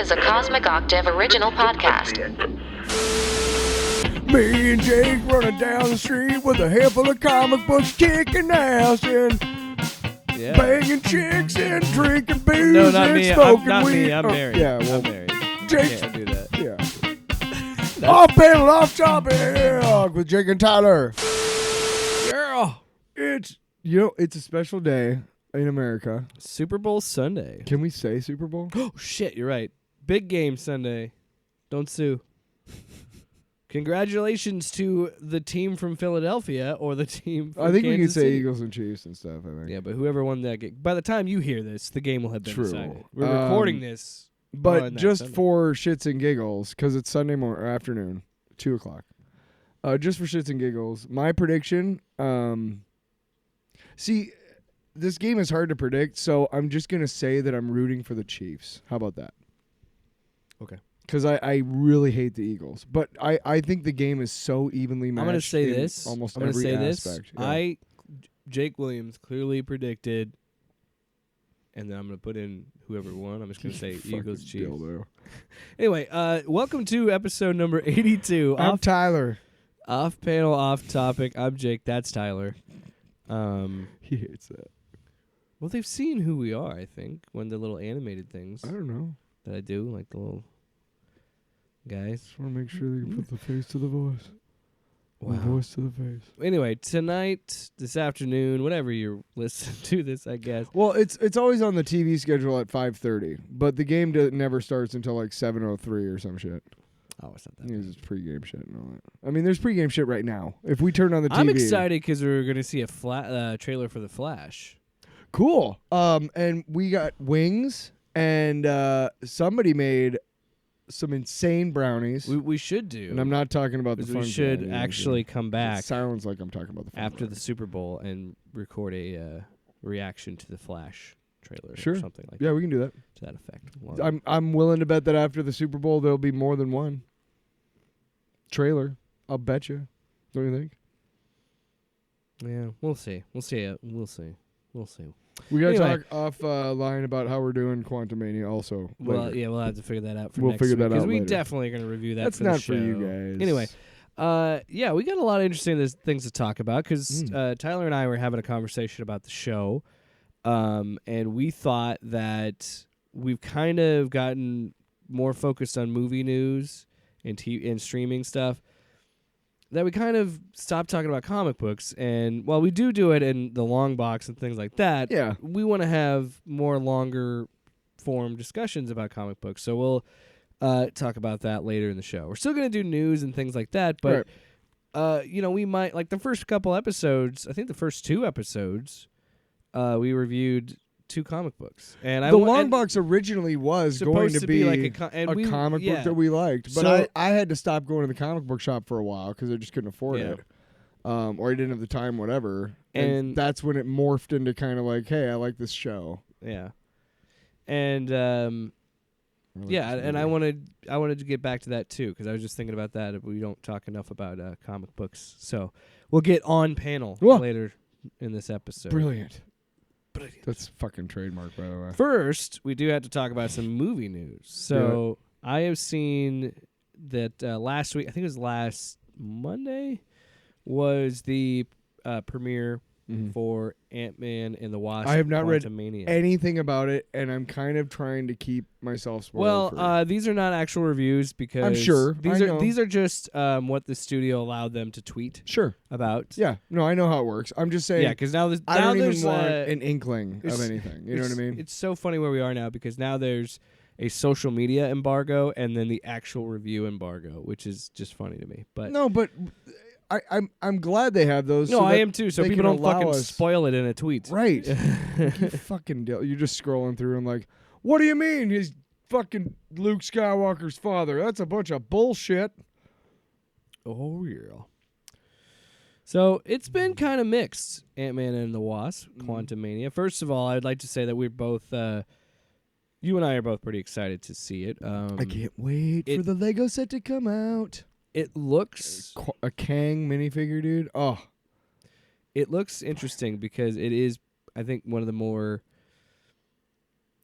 is a Cosmic Octave original podcast. Me and Jake running down the street with a handful of comic books, kicking ass and banging chicks and drinking booze No, not and me. smoking Not weed. me. I'm Oh, married. Yeah, well, I'm married. Jake. Can't do that. Yeah. Off panel, off topic with Jake and Tyler. Girl. It's a special day in America. Super Bowl Sunday. Can we say Super Bowl? Oh, shit. You're right. Big game Sunday. Don't sue. Congratulations to the team from Philadelphia or the team from I think we can Kansas say City. Eagles and Chiefs and stuff. I think. Yeah, but whoever won that game. By the time you hear this, the game will have been True. decided. We're recording this. But on that just Sunday. for shits and giggles, because it's Sunday morning or afternoon, 2:00. Just for shits and giggles, my prediction. See, this game is hard to predict, so I'm just gonna say that I'm rooting for the Chiefs. How about that? Okay. Because I really hate the Eagles, but I think the game is so evenly matched. I'm going to say in this. Almost I'm going to every say this. aspect. Yeah. Jake Williams clearly predicted, and then I'm going to put in whoever won. I'm just going to say Fucking Eagles Chiefs. dildo. Anyway, welcome to episode number 82. I'm Tyler. Off panel, off topic. I'm Jake. That's Tyler. He hates that. Well, they've seen who we are, I think, when the little animated things I don't know. that I do, like the little guys. Just want to make sure they can put the face to the voice. Wow. The voice to the face. Anyway, tonight, this afternoon, whenever you're listening to this, I guess. Well, it's always on the TV schedule at 5:30, but the game never starts until like 7:03 or some shit. Oh, it's not that. It's pregame shit and all that. I mean, there's pregame shit right now. If we turn on the TV, I'm excited because we're going to see a trailer for The Flash. Cool. And we got wings, and somebody made some insane brownies. We should do. And I'm not talking about the fun. We should brownies. actually come It back sounds like I'm talking about the fun after the brownies. Super Bowl and record a reaction to The Flash trailer Sure. or something like Yeah, we can do that. to that effect. Well, I'm willing to bet that after the Super Bowl there'll be more than one trailer. I'll bet you. Don't you think? yeah, we'll see. We'll see. We'll see. We gotta Anyway. talk off line about how we're doing Quantumania also. Well, later. yeah, we'll have to figure that out for We'll next figure week, that out we later. definitely are going to review that. That's for not the show. for you guys. Anyway, yeah, we got a lot of interesting things to talk about because Tyler and I were having a conversation about the show, and we thought that we've kind of gotten more focused on movie news and streaming stuff, that we kind of stopped talking about comic books. And while we do it in the long box and things like that, Yeah. we want to have more longer form discussions about comic books. So we'll talk about that later in the show. We're still going to do news and things like that, but we might, like the first couple episodes, I think the first 2 episodes, we reviewed 2 comic books. And the long box originally was going supposed to be like a comic book that we liked, but So- I had to stop going to the comic book shop for a while because I just couldn't afford Yeah. it, or I didn't have the time, whatever. And that's when it morphed into kind of like, hey, I like this show. Yeah. And I like yeah, this and I movie. wanted to get back to that too because I was just thinking about that. If we don't talk enough about comic books, so we'll get on panel Whoa. later in this episode. Brilliant. That's fucking trademark, by the way. First, we do have to talk about some movie news. So I have seen that last week, I think it was last Monday, was the premiere for Ant-Man and the Wasp. I have not read Quantumania. anything about it, and I'm kind of trying to keep myself spoiled. Well, these are not actual reviews because I'm sure. I know. these are just what the studio allowed them to tweet sure. about. Yeah. No, I know how it works. I'm just saying. Yeah, because now I don't there's even want an an inkling of anything. You know what I mean? It's so funny where we are now because now there's a social media embargo and then the actual review embargo, which is just funny to me. But No, but I'm glad they have those. no, so I that am too. So they people can don't allow fucking us- spoil it in a tweet. Right. You fucking you're just scrolling through and like, what do you mean he's fucking Luke Skywalker's father? That's a bunch of bullshit. Oh yeah. So it's been kind of mixed, Ant-Man and the Wasp, Quantumania. First of all, I'd like to say that we're both, you and I are both pretty excited to see it. I can't wait for the Lego set to come out. It looks A Kang minifigure, dude. Oh, it looks interesting because it is, I think, one of the more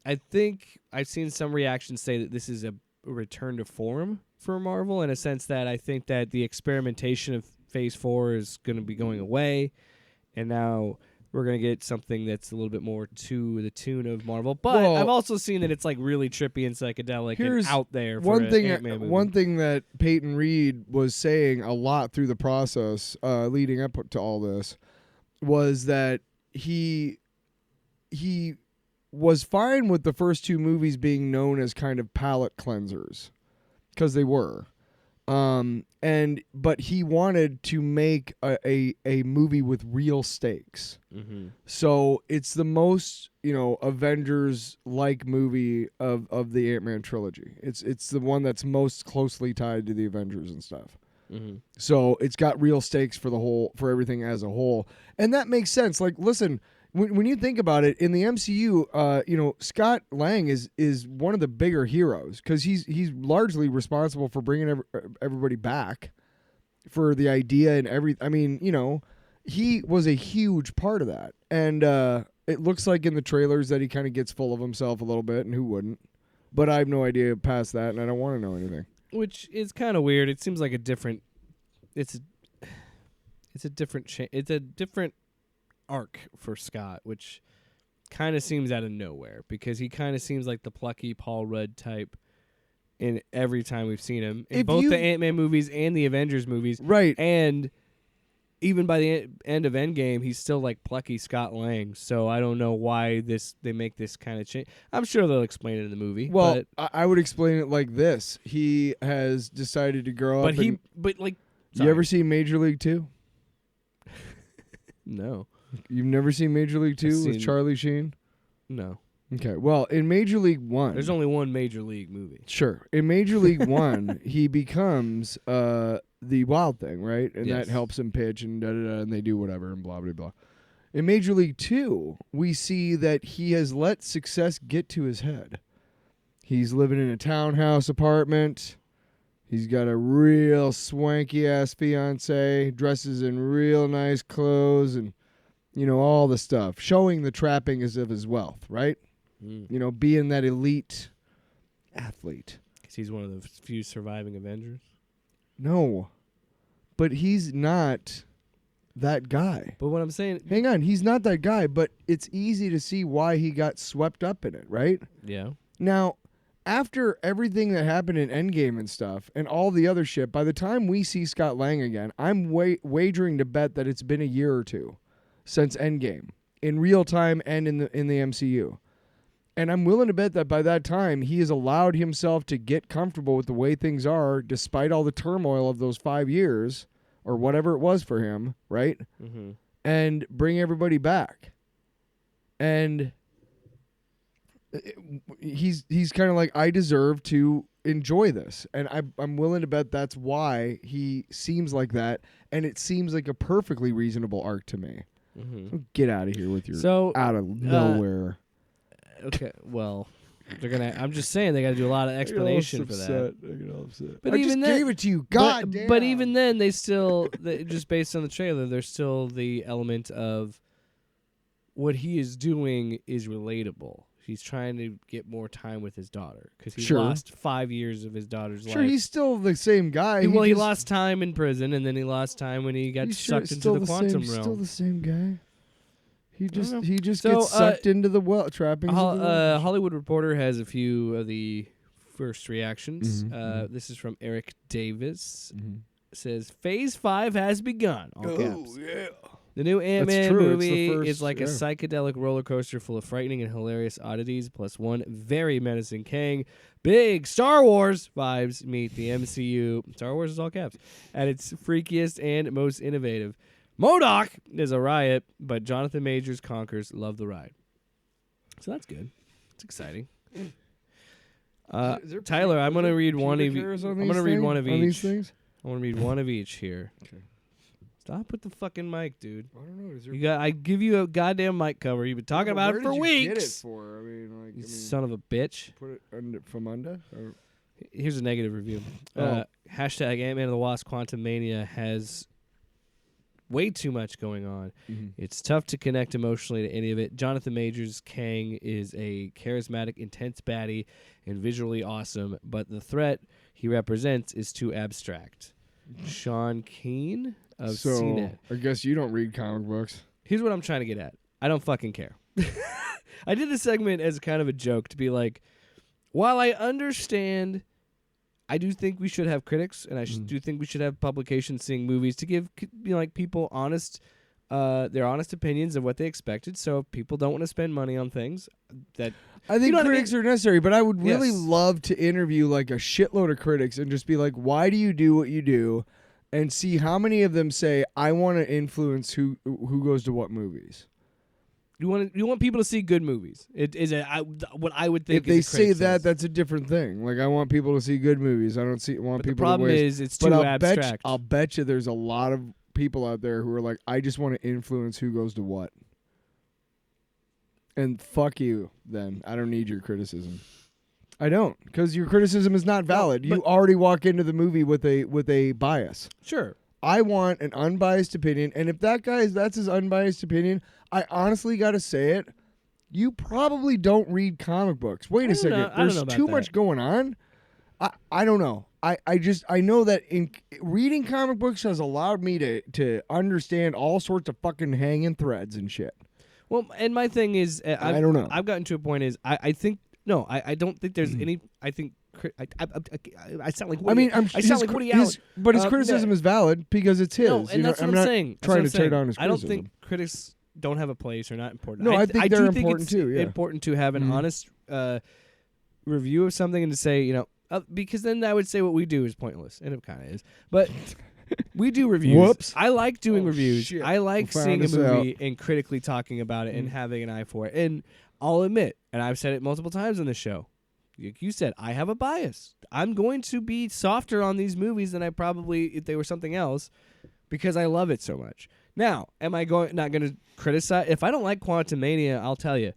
I think I've seen some reactions say that this is a return to form for Marvel in a sense that I think that the experimentation of Phase 4 is going to be going away, and now we're going to get something that's a little bit more to the tune of Marvel. But I've also seen that it's like really trippy and psychedelic and out there for one an thing. Ant-Man movie. One thing that Peyton Reed was saying a lot through the process leading up to all this was that he was fine with the first two movies being known as kind of palate cleansers because they were. But he wanted to make a movie with real stakes. Mm-hmm. So it's the most, Avengers-like movie of the Ant-Man trilogy. It's the one that's most closely tied to the Avengers and stuff. Mm-hmm. So it's got real stakes for everything as a whole. And that makes sense. Like, listen, when you think about it, in the MCU, Scott Lang is one of the bigger heroes because he's largely responsible for bringing everybody back for the idea and everything. I mean, he was a huge part of that. And it looks like in the trailers that he kind of gets full of himself a little bit, and who wouldn't? But I have no idea past that, and I don't want to know anything. Which is kind of weird. It seems like it's a different arc for Scott, which kind of seems out of nowhere because he kind of seems like the plucky Paul Rudd type in every time we've seen him in both the Ant-Man movies and the Avengers movies. Right. And even by the end of Endgame, he's still like plucky Scott Lang. So I don't know why they make this kind of change. I'm sure they'll explain it in the movie. Well, I would explain it like this. He has decided to grow up. You ever seen Major League 2? No. You've never seen Major League 2 with Charlie Sheen? No. Okay. Well, in Major League 1... There's only one Major League movie. Sure. In Major League 1, he becomes the Wild Thing, right? And that helps him pitch and da-da-da, and they do whatever and blah, blah, blah. In Major League 2, we see that he has let success get to his head. He's living in a townhouse apartment. He's got a real swanky-ass fiance, dresses in real nice clothes, and... all the stuff, showing the trappings of his wealth, right? Mm. Being that elite athlete. Because he's one of the few surviving Avengers? No. But he's not that guy. But what I'm saying... Hang on, he's not that guy, but it's easy to see why he got swept up in it, right? Yeah. Now, after everything that happened in Endgame and stuff, and all the other shit, by the time we see Scott Lang again, I'm wagering to bet that it's been a year or two since Endgame, in real time and in the MCU. And I'm willing to bet that by that time, he has allowed himself to get comfortable with the way things are, despite all the turmoil of those 5 years, or whatever it was for him, right? Mm-hmm. And bring everybody back. And he's kind of like, I deserve to enjoy this. And I'm willing to bet that's why he seems like that, and it seems like a perfectly reasonable arc to me. Mm-hmm. So get out of here with your out of nowhere. Okay, well, they're gonna. I'm just saying they got to do a lot of explanation for that. I get all upset. But I even just then, gave it to you. God damn. But even then, they still just based on the trailer, there's still the element of what he is doing is relatable. He's trying to get more time with his daughter because he lost 5 years of his daughter's life. Sure, he's still the same guy. He lost time in prison, and then he lost time when he got sucked into the quantum realm. Still the same guy. He just gets sucked into the trappings. Hollywood Reporter has a few of the first reactions. Mm-hmm. This is from Eric Davis. Mm-hmm. It says Phase 5 has begun. All caps. Yeah. The new Ant-Man movie is like a psychedelic roller coaster full of frightening and hilarious oddities, plus one very menacing Kang. Big Star Wars vibes meet the MCU. Star Wars is all caps. At its freakiest and most innovative. MODOK is a riot, but Jonathan Majors conquers. Love the ride. So that's good. It's exciting. Tyler, I'm going to read one of each. I'm going to read one of each. I want to read one of each here. Okay. Stop with the fucking mic, dude. I don't know. I give you a goddamn mic cover. You've been talking about it for weeks. Get it for? You son of a bitch. Put it from under. Here's a negative review. Hashtag Ant-Man and the Wasp Quantumania has way too much going on. Mm-hmm. It's tough to connect emotionally to any of it. Jonathan Majors Kang is a charismatic, intense baddie and visually awesome, but the threat he represents is too abstract. Sean Keane of CNET. I guess you don't read comic books. Here's what I'm trying to get at. I don't fucking care. I did this segment as kind of a joke to be like, while I understand, I do think we should have critics, and I do think we should have publications seeing movies to give people their honest opinions of what they expected. So if people don't want to spend money on things that I think critics are necessary, but I would really Yes. love to interview like a shitload of critics and just be like, why do you do what you do? And see how many of them say, I want to influence who goes to what movies. you want people to see good movies. It is what I would think. If they is a say critic that, says. that's a different thing. Like I want people to see good movies. I don't want But the people problem to waste. is it's But too I'll abstract. I'll bet you there's a lot of people out there who are like, I just want to influence who goes to what. And fuck you, then. I don't need your criticism. I don't, because your criticism is not valid. You already walk into the movie with a bias. Sure. I want an unbiased opinion, and if that's his unbiased opinion, I honestly got to say it. You probably don't read comic books. Wait a second. There's too much going on. I don't know. I know that in reading comic books has allowed me to understand all sorts of fucking hanging threads and shit. Well, and my thing is, I don't know. I've gotten to a point is I think no, I don't think there's any. I think I sound like Woody, I sound like Woody Allen. But his criticism is valid because it's his. No, and that's what I'm not saying. Trying to tear down his criticism. I don't think critics don't have a place or not important. No, I think they're do important think too. it's Yeah. important to have an honest review of something and to say, because then I would say what we do is pointless, and it kind of is. But we do reviews. Whoops. I like doing reviews. Shit. I like We found seeing a this movie and critically talking about it and having an eye for it. And I'll admit, and I've said it multiple times on the show, like you said, I have a bias. I'm going to be softer on these movies than I probably if they were something else because I love it so much. Now, am I not going to criticize? If I don't like Quantumania, I'll tell you.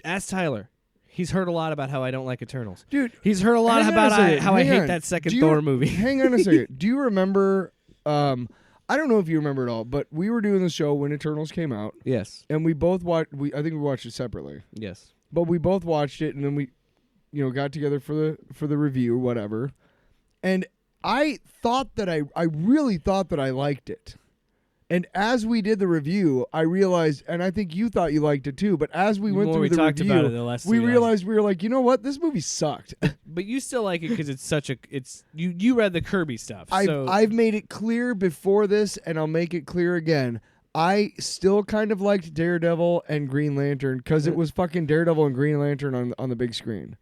Ask Tyler. He's heard a lot about how I don't like Eternals. Dude, he's heard a lot about how I hate that second Thor movie. Hang on a second. Do you remember? I don't know if you remember it all, but we were doing the show when Eternals came out. Yes. And we both watched. I think we watched it separately. Yes. But we both watched it, and then we, got together for the review or whatever. And I thought that I really thought that I liked it. And as we did the review, I realized, and I think you thought you liked it too, but as we went through the review, about it, the less we we realized we were like, you know what? This movie sucked. But you still like it because you read the Kirby stuff. I've made it clear before this, and I'll make it clear again. I still kind of liked Daredevil and Green Lantern because it was fucking Daredevil and Green Lantern on the big screen.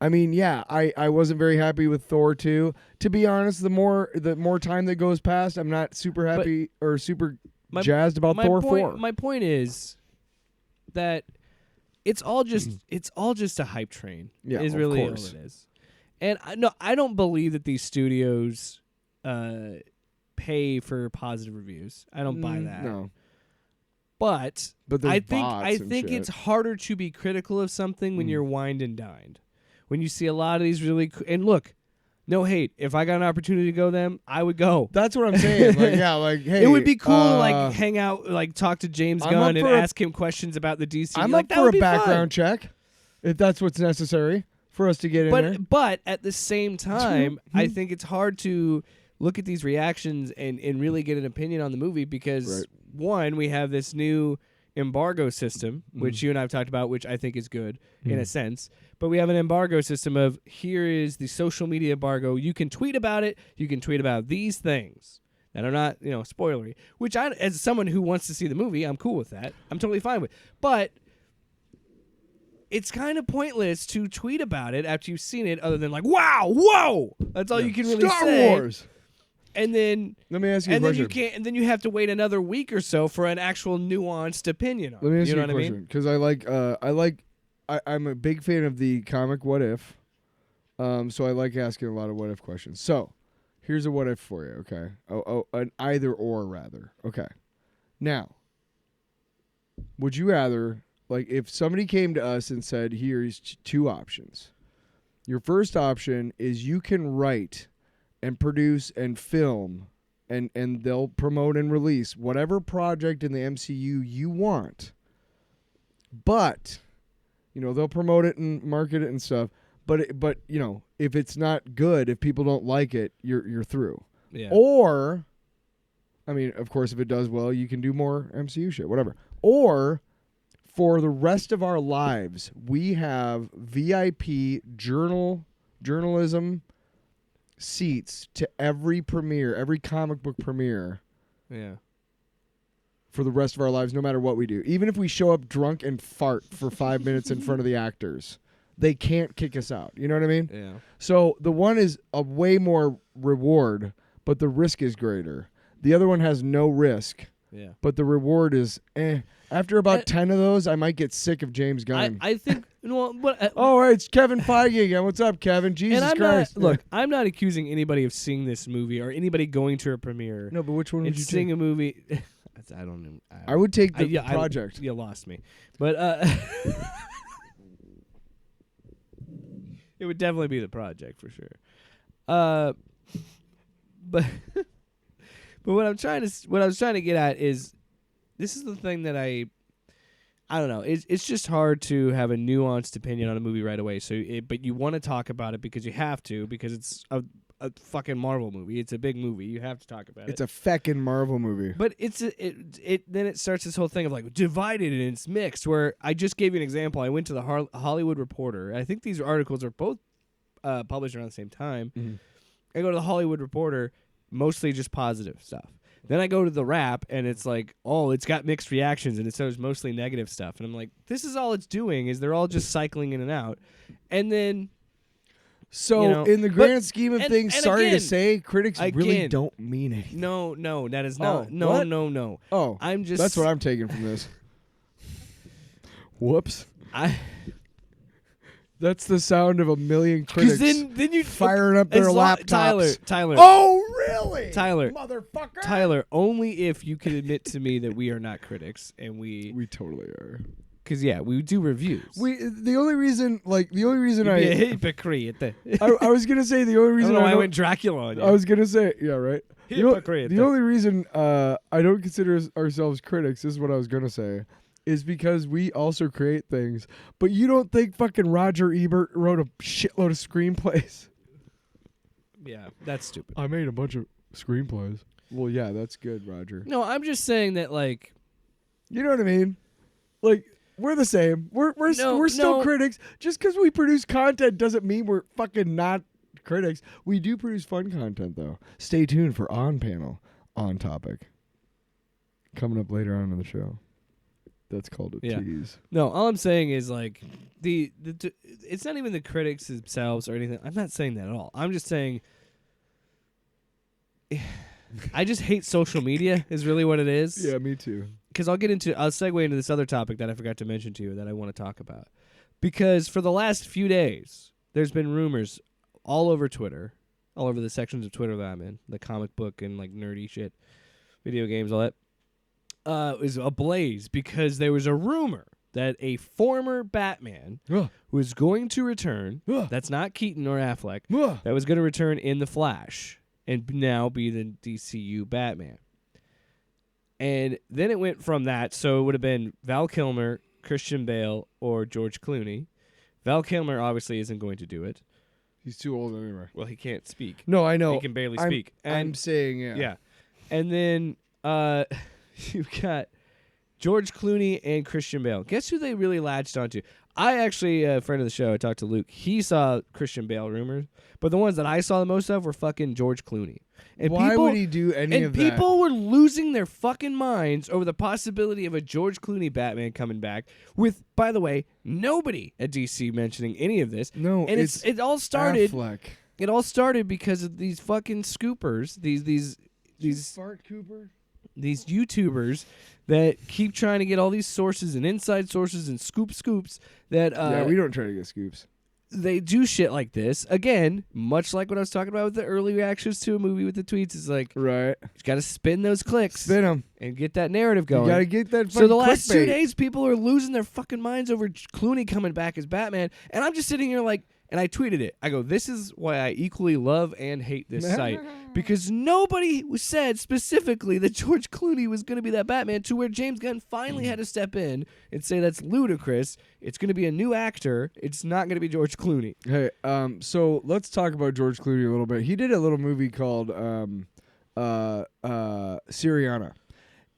I mean, yeah, I wasn't very happy with Thor 2. To be honest, the more time that goes past, I'm not super happy or super jazzed about Thor 4. My point is that it's all just a hype train. Yeah, is of really all course. it is. And I don't believe that these studios pay for positive reviews. I don't buy that. No. But there's I bots think and shit. it's harder to be critical of something when you're wined and dined. When you see a lot of these really and look, no hate. If I got an opportunity to go them, I would go. That's what I'm saying. Hey, it would be cool to hang out, talk to James Gunn and ask him questions about the DCU. I'm up for a background check, if that's what's necessary for us to get in there. But at the same time, I think it's hard to look at these reactions and really get an opinion on the movie because one, we have this new embargo system, which you and I have talked about, which I think is good in a sense. But we have an embargo system of here is the social media embargo. You can tweet about it. You can tweet about these things that are not, spoilery. Which I, as someone who wants to see the movie, I'm cool with that. I'm totally fine with. But it's kind of pointless to tweet about it after you've seen it, other than wow, whoa. That's all you can really Star say. Wars. And then let me ask you a question. And then you have to wait another week or so for an actual nuanced opinion on it. Let me ask you know a what question because I'm a big fan of the comic What If, so I like asking a lot of what if questions. So here's a what if for you, okay? An either or rather, okay. Now, would you rather if somebody came to us and said, "Here's two options. Your first option is you can write and produce and film and they'll promote and release whatever project in the MCU you want. But, they'll promote it and market it and stuff. But if it's not good, if people don't like it, you're through. Yeah. Or, I mean, of course, if it does well, you can do more MCU shit, whatever. Or, for the rest of our lives, we have VIP journalism seats to every premiere, every comic book premiere. Yeah. For the rest of our lives, no matter what we do. Even if we show up drunk and fart for 5 minutes in front of the actors, they can't kick us out. You know what I mean? Yeah. So the one is a way more reward, but the risk is greater. The other one has no risk. Yeah. But the reward is After about 10 of those, I might get sick of James Gunn. I think. Oh, right, it's Kevin Feige again. What's up, Kevin? Jesus Christ. Look, I'm not accusing anybody of seeing this movie or anybody going to a premiere. No, but which one would you seeing take? a movie? I don't know. I would take the project. You lost me. But it would definitely be the project for sure. But what I was trying to get at is, this is the thing that I don't know. It's just hard to have a nuanced opinion on a movie right away. But you want to talk about it because you have to, because it's a fucking Marvel movie. It's a big movie. You have to talk about it. It's a feckin' Marvel movie. But then it starts this whole thing of like divided and it's mixed. Where I just gave you an example. I went to the Hollywood Reporter. I think these articles are both published around the same time. Mm-hmm. I go to the Hollywood Reporter, mostly just positive stuff. Then I go to the Wrap, and it's like, oh, it's got mixed reactions, and it shows mostly negative stuff. And I'm like, this is all it's doing, is they're all just cycling in and out. And then... So, in the grand scheme of things, and sorry again, to say, critics really don't mean anything. No, that is not... what? No. Oh, I'm just... That's what I'm taking from this. Whoops. That's the sound of a million critics then you firing up their laptops. Tyler. Oh, really? Tyler. Motherfucker. Tyler, only if you can admit to me that we are not critics, and we totally are. Because we do reviews. The only reason I hypocrite. I was gonna say the only reason I went Dracula on you. I was gonna say right. Hypocrite. The only reason I don't consider ourselves critics, this is what I was gonna say, is because we also create things. But you don't think fucking Roger Ebert wrote a shitload of screenplays? Yeah, that's stupid. I made a bunch of screenplays. Well, yeah, that's good, Roger. No, I'm just saying that, like... You know what I mean? Like, we're the same. We're still critics. Just because we produce content doesn't mean we're fucking not critics. We do produce fun content, though. Stay tuned for On Panel, On Topic. Coming up later on in the show. That's called a tease. No, all I'm saying is, like, it's not even the critics themselves or anything. I'm not saying that at all. I'm just saying I just hate social media is really what it is. Yeah, me too. Because I'll segue into this other topic that I forgot to mention to you that I want to talk about. Because for the last few days, there's been rumors all over Twitter, all over the sections of Twitter that I'm in, the comic book and, like, nerdy shit, video games, all that. Was ablaze because there was a rumor that a former Batman was going to return. That's not Keaton or Affleck. That was going to return in The Flash and now be the DCU Batman. And then it went from that, so it would have been Val Kilmer, Christian Bale, or George Clooney. Val Kilmer obviously isn't going to do it. He's too old anyway. Well, he can't speak. No, I know. He can barely speak. I'm saying, yeah. Yeah. And then... you've got George Clooney and Christian Bale. Guess who they really latched onto? I actually, a friend of the show, I talked to Luke. He saw Christian Bale rumors, but the ones that I saw the most of were fucking George Clooney. And why would he do any of that? And people were losing their fucking minds over the possibility of a George Clooney Batman coming back with, by the way, nobody at DC mentioning any of this. No, and it all started. Affleck. It all started because of these fucking scoopers. These Fart Cooper. These YouTubers that keep trying to get all these sources and inside sources and scoops that yeah, we don't try to get scoops. They do shit like this again, much like what I was talking about with the early reactions to a movie with the tweets. It's like, right, you got to spin those clicks, spin them, and get that narrative going. You got to get that. So the last 2 days, people are losing their fucking minds over Clooney coming back as Batman, and I'm just sitting here like, And I tweeted it. I go, this is why I equally love and hate this site. Because nobody said specifically that George Clooney was going to be that Batman, to where James Gunn finally had to step in and say that's ludicrous. It's going to be a new actor. It's not going to be George Clooney. Hey, so let's talk about George Clooney a little bit. He did a little movie called Syriana.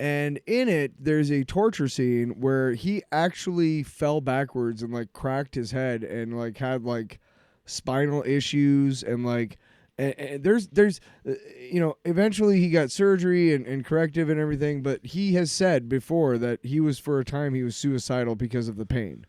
And in it, there's a torture scene where he actually fell backwards and like cracked his head and like had like spinal issues and like and there's eventually he got surgery and corrective and everything, but he has said before that he was suicidal because of the pain.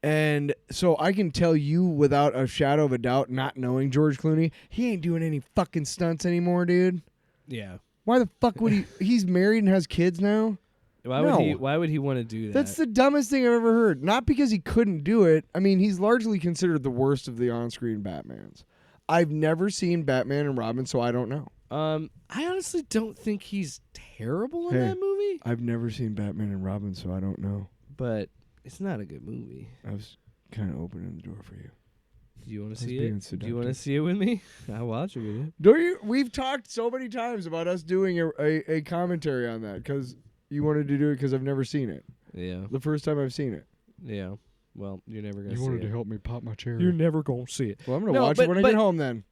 And so I can tell you without a shadow of a doubt, not knowing George Clooney, he ain't doing any fucking stunts anymore, dude. Yeah. Why the fuck would he? He's married and has kids now. Why would he want to do that? That's the dumbest thing I've ever heard. Not because he couldn't do it. I mean, he's largely considered the worst of the on-screen Batmans. I've never seen Batman and Robin, so I don't know. I honestly don't think he's terrible in that movie. I've never seen Batman and Robin, so I don't know. But it's not a good movie. I was kind of opening the door for you. Do you want to see it? Do you want to see it with me? I'll watch it with you. Don't you? We've talked so many times about us doing a commentary on that because you wanted to do it because I've never seen it. Yeah. The first time I've seen it. Yeah. Well, you're never going to see it. You wanted to help me pop my cherry. You're never going to see it. Well, I'm going to watch it when I get home then.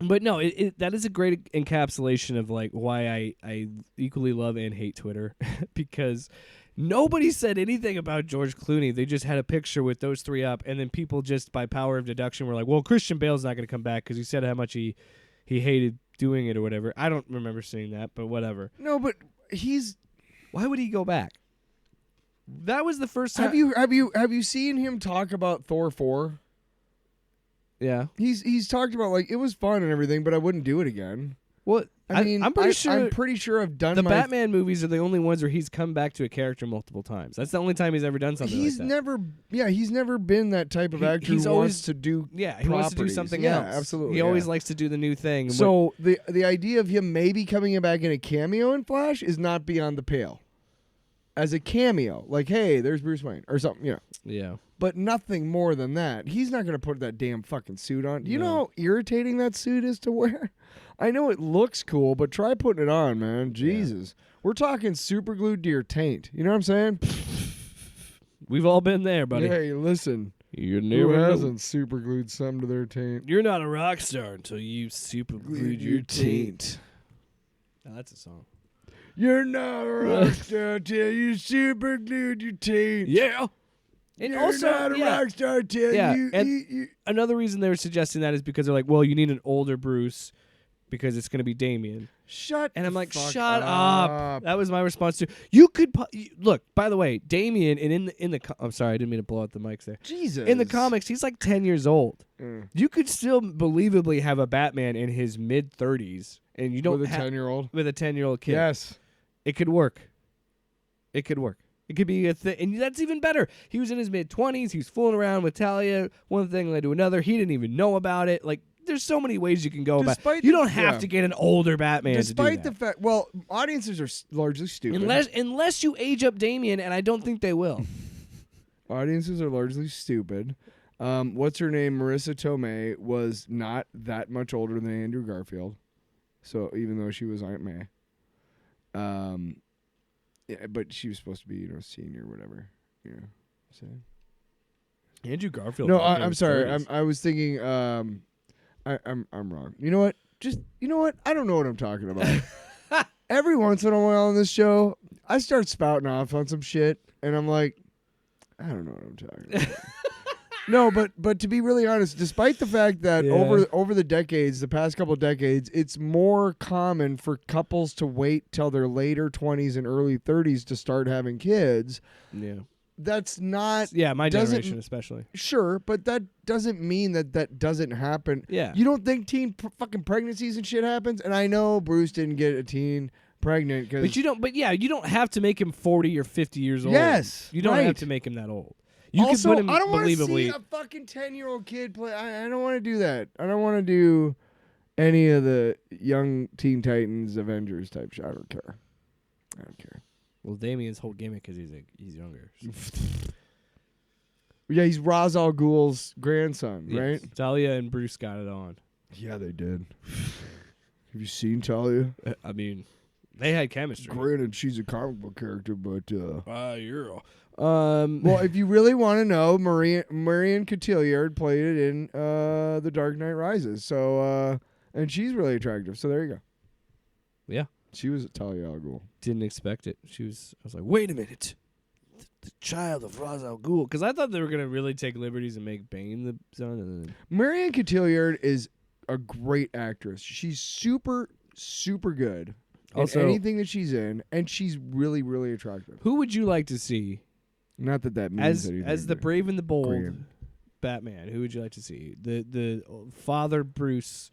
But no, that is a great encapsulation of like why I equally love and hate Twitter because nobody said anything about George Clooney. They just had a picture with those three up, and then people just by power of deduction were like, well, Christian Bale's not going to come back because he said how much he hated doing it or whatever. I don't remember seeing that, but whatever. No, but why would he go back? That was the first time. Have you seen him talk about Thor 4? Yeah. He's talked about like it was fun and everything, but I wouldn't do it again. Well, I mean, I'm pretty sure I've done the Batman movies are the only ones where he's come back to a character multiple times. That's the only time he's ever done something like that. He's never been that type of actor who wants to do he wants to do something else. Absolutely. He always likes to do the new thing. So the idea of him maybe coming back in a cameo in Flash is not beyond the pale. As a cameo, like, hey, there's Bruce Wayne or something, Yeah. But nothing more than that. He's not going to put that damn fucking suit on. Do you know how irritating that suit is to wear? I know it looks cool, but try putting it on, man. Jesus. Yeah. We're talking super glued to your taint. You know what I'm saying? We've all been there, buddy. Hey, listen. Who hasn't super glued something to their taint? You're not a rock star until you super glued your taint. Oh, that's a song. You're not a rock star until you super glued your taint. Yeah. And You're also, not a rock star till you another reason they were suggesting that is because they're like, well, you need an older Bruce because it's going to be Damian. And I'm like, shut up. That was my response to you. Could look. By the way, Damian, and in the I'm sorry, I didn't mean to blow out the mics there. Jesus. In the comics, he's like 10 years old. You could still believably have a Batman in his mid 30s, and you don't with a 10-year-old with a 10-year-old kid. Yes, it could work. It could work. It could be a thing, and that's even better. He was in his mid-20s. He was fooling around with Talia. One thing led to another. He didn't even know about it. Like, there's so many ways you can go about it. You don't have to get an older Batman to do that. Despite the fact, well, audiences are largely stupid. Unless you age up Damian, and I don't think they will. Audiences are largely stupid. What's her name? Marissa Tomei was not that much older than Andrew Garfield. So even though she was Aunt May. Yeah, but she was supposed to be, senior or whatever. Andrew Garfield. No, I'm sorry. I was thinking. I'm wrong. You know what? I don't know what I'm talking about. Every once in a while on this show, I start spouting off on some shit, and I'm like, I don't know what I'm talking about. No, but to be really honest, despite the fact that over the decades, the past couple of decades, it's more common for couples to wait till their later 20s and early 30s to start having kids. Yeah. That's not... Yeah, my generation especially. Sure, but that doesn't mean that doesn't happen. Yeah. You don't think teen fucking pregnancies and shit happens? And I know Bruce didn't get a teen pregnant because... you don't have to make him 40 or 50 years old. Yes, you don't have to make him that old. You also, can put him I don't want to believably. see a fucking 10-year-old kid play. I don't want to do that. I don't want to do any of the young Teen Titans Avengers type shit. I don't care. Well, Damian's whole gimmick is he's younger. So. Yeah, he's Ra's al Ghul's grandson, right? Talia and Bruce got it on. Yeah, they did. Have you seen Talia? I mean, they had chemistry. Granted, she's a comic book character, but You're. well, if you really want to know, Marion Cotillard played it in The Dark Knight Rises. So, and she's really attractive. So there you go. Yeah, she was Talia al Ghul. Didn't expect it. I was like, wait a minute. The child of Ra's al Ghul, because I thought they were gonna really take liberties and make Bane the son. And then Marion Cotillard is a great actress. She's super, super good also, in anything that she's in, and she's really, really attractive. Who would you like to see Not that means anything. As the brave and the bold Grand. Batman? Who would you like to see? The father Bruce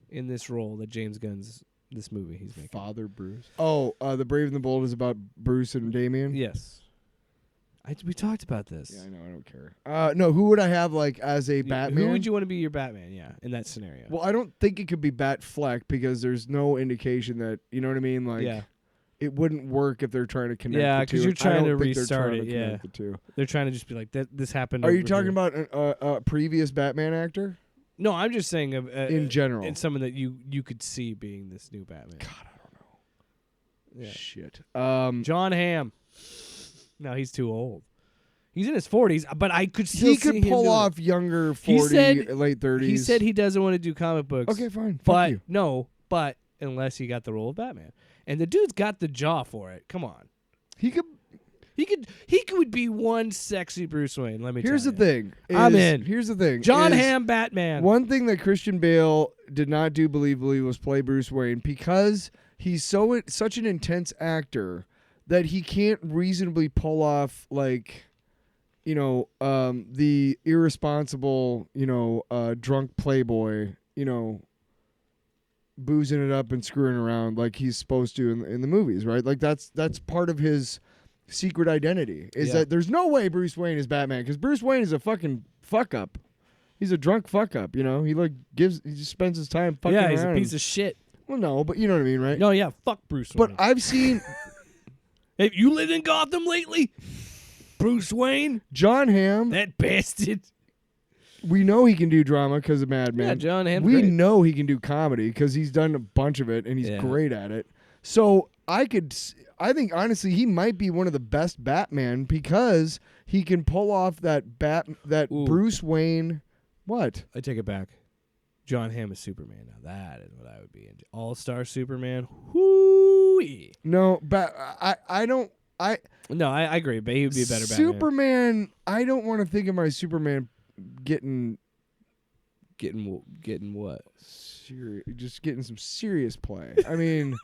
in this role that James Gunn's this movie he's making. Father Bruce. Oh, The Brave and the Bold is about Bruce and Damien? Yes. We talked about this. Yeah, I know. I don't care. No, who would I have like as a Batman? Who would you want to be your Batman? Yeah, in that scenario. Well, I don't think it could be Batfleck because there's no indication that, you know what I mean? Like, it wouldn't work if they're trying to connect the two. Yeah, because you're trying to restart it. Yeah. The two. They're trying to just be like, this happened. Are you talking about a previous Batman actor? No, I'm just saying in general. And someone that you could see being this new Batman. God, I don't know. Yeah. Shit. John Hamm. No, he's too old. He's in his 40s, but I could still see him He could pull off it. younger 40, late 30s. He said he doesn't want to do comic books. Okay, fine. But Fuck you. but unless he got the role of Batman. And the dude's got the jaw for it. Come on. He could be one sexy Bruce Wayne, let me tell you. Here's the thing. I'm in. Here's the thing. John Hamm Batman. One thing that Christian Bale did not do believably was play Bruce Wayne because he's such an intense actor that he can't reasonably pull off like, you know, the irresponsible, you know, drunk playboy, you know, boozing it up and screwing around like he's supposed to in the movies, right? Like that's part of his secret identity is that there's no way Bruce Wayne is Batman because Bruce Wayne is a fucking fuck up. He's a drunk fuck up, you know. He just spends his time fucking around. Yeah, he's a piece of shit. Well, no, but you know what I mean, right? No, yeah, fuck Bruce Wayne. But I've seen Have you lived in Gotham lately? Bruce Wayne? John Hamm. That bastard. We know he can do drama because of Mad Men. Yeah, John Hamm. We know he can do comedy because he's done a bunch of it and he's great at it. So I think honestly he might be one of the best Batman because he can pull off that Bruce Wayne. What? I take it back. John Hamm is Superman. Now that is what I would be into. All-Star Superman. Whoo-wee. No, but I don't. No, I agree, but he would be a better Superman. I don't want to think of my Superman getting what? Just getting some serious play. I mean,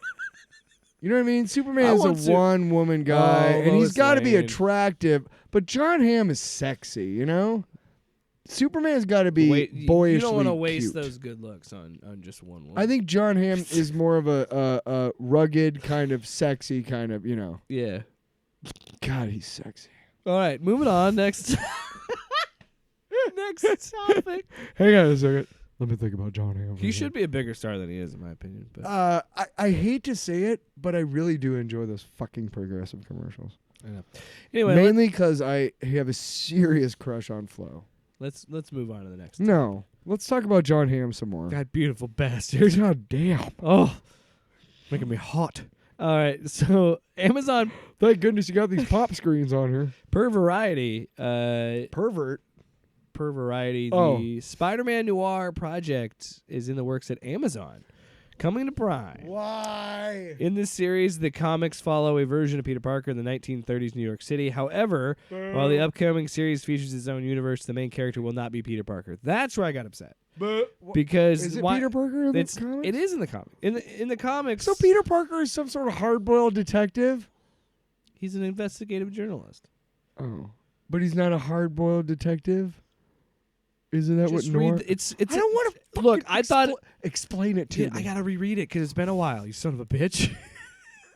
you know what I mean? Superman's a one-woman guy, and he's got to be attractive. But John Hamm is sexy, you know? Superman's got to be boyishly You don't want to waste cute. those good looks on just one woman. I think John Hamm is more of a rugged kind of sexy kind of, you know. Yeah. God, he's sexy. All right, moving on. Next topic. Hang on a second. Let me think about John Hamm. He should be a bigger star than he is, in my opinion. But I hate to say it, but I really do enjoy those fucking Progressive commercials. I know. Anyway, mainly because I have a serious crush on Flo. Let's move on to the next. No, let's talk about John Hamm some more. God, beautiful bastard. God damn. Oh, making me hot. All right, so Amazon. Thank goodness you got these pop screens on here. Per Variety. Per Variety. The Spider-Man Noir project is in the works at Amazon. Coming to Prime. Why? In this series, the comics follow a version of Peter Parker in the 1930s New York City. However, while the upcoming series features its own universe, the main character will not be Peter Parker. That's where I got upset. Because is it Peter Parker in the comics? It is in the comic. In the comics. So Peter Parker is some sort of hard-boiled detective? He's an investigative journalist. Oh. But he's not a hard-boiled detective? Isn't that Just what Noir... It's I don't want to... Look, I thought... Explain it to me. I got to reread it because it's been a while, you son of a bitch.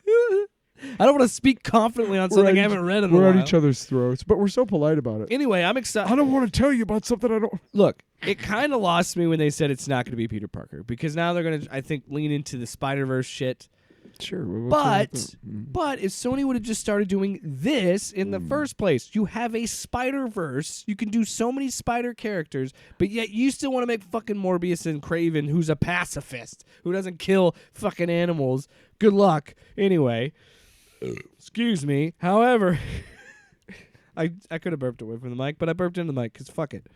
I don't want to speak confidently on something I haven't read in a while. We're at each other's throats, but we're so polite about it. Anyway, I'm excited. I don't want to tell you about something I don't... Look, it kind of lost me when they said it's not going to be Peter Parker because now they're going to, I think, lean into the Spider-Verse shit. Sure. What's wrong with that? But if Sony would have just started doing this in the first place, you have a Spider-Verse. You can do so many spider characters, but yet you still want to make fucking Morbius and Kraven, who's a pacifist, who doesn't kill fucking animals. Good luck. Anyway, excuse me. However, I could have burped away from the mic, but I burped into the mic because fuck it.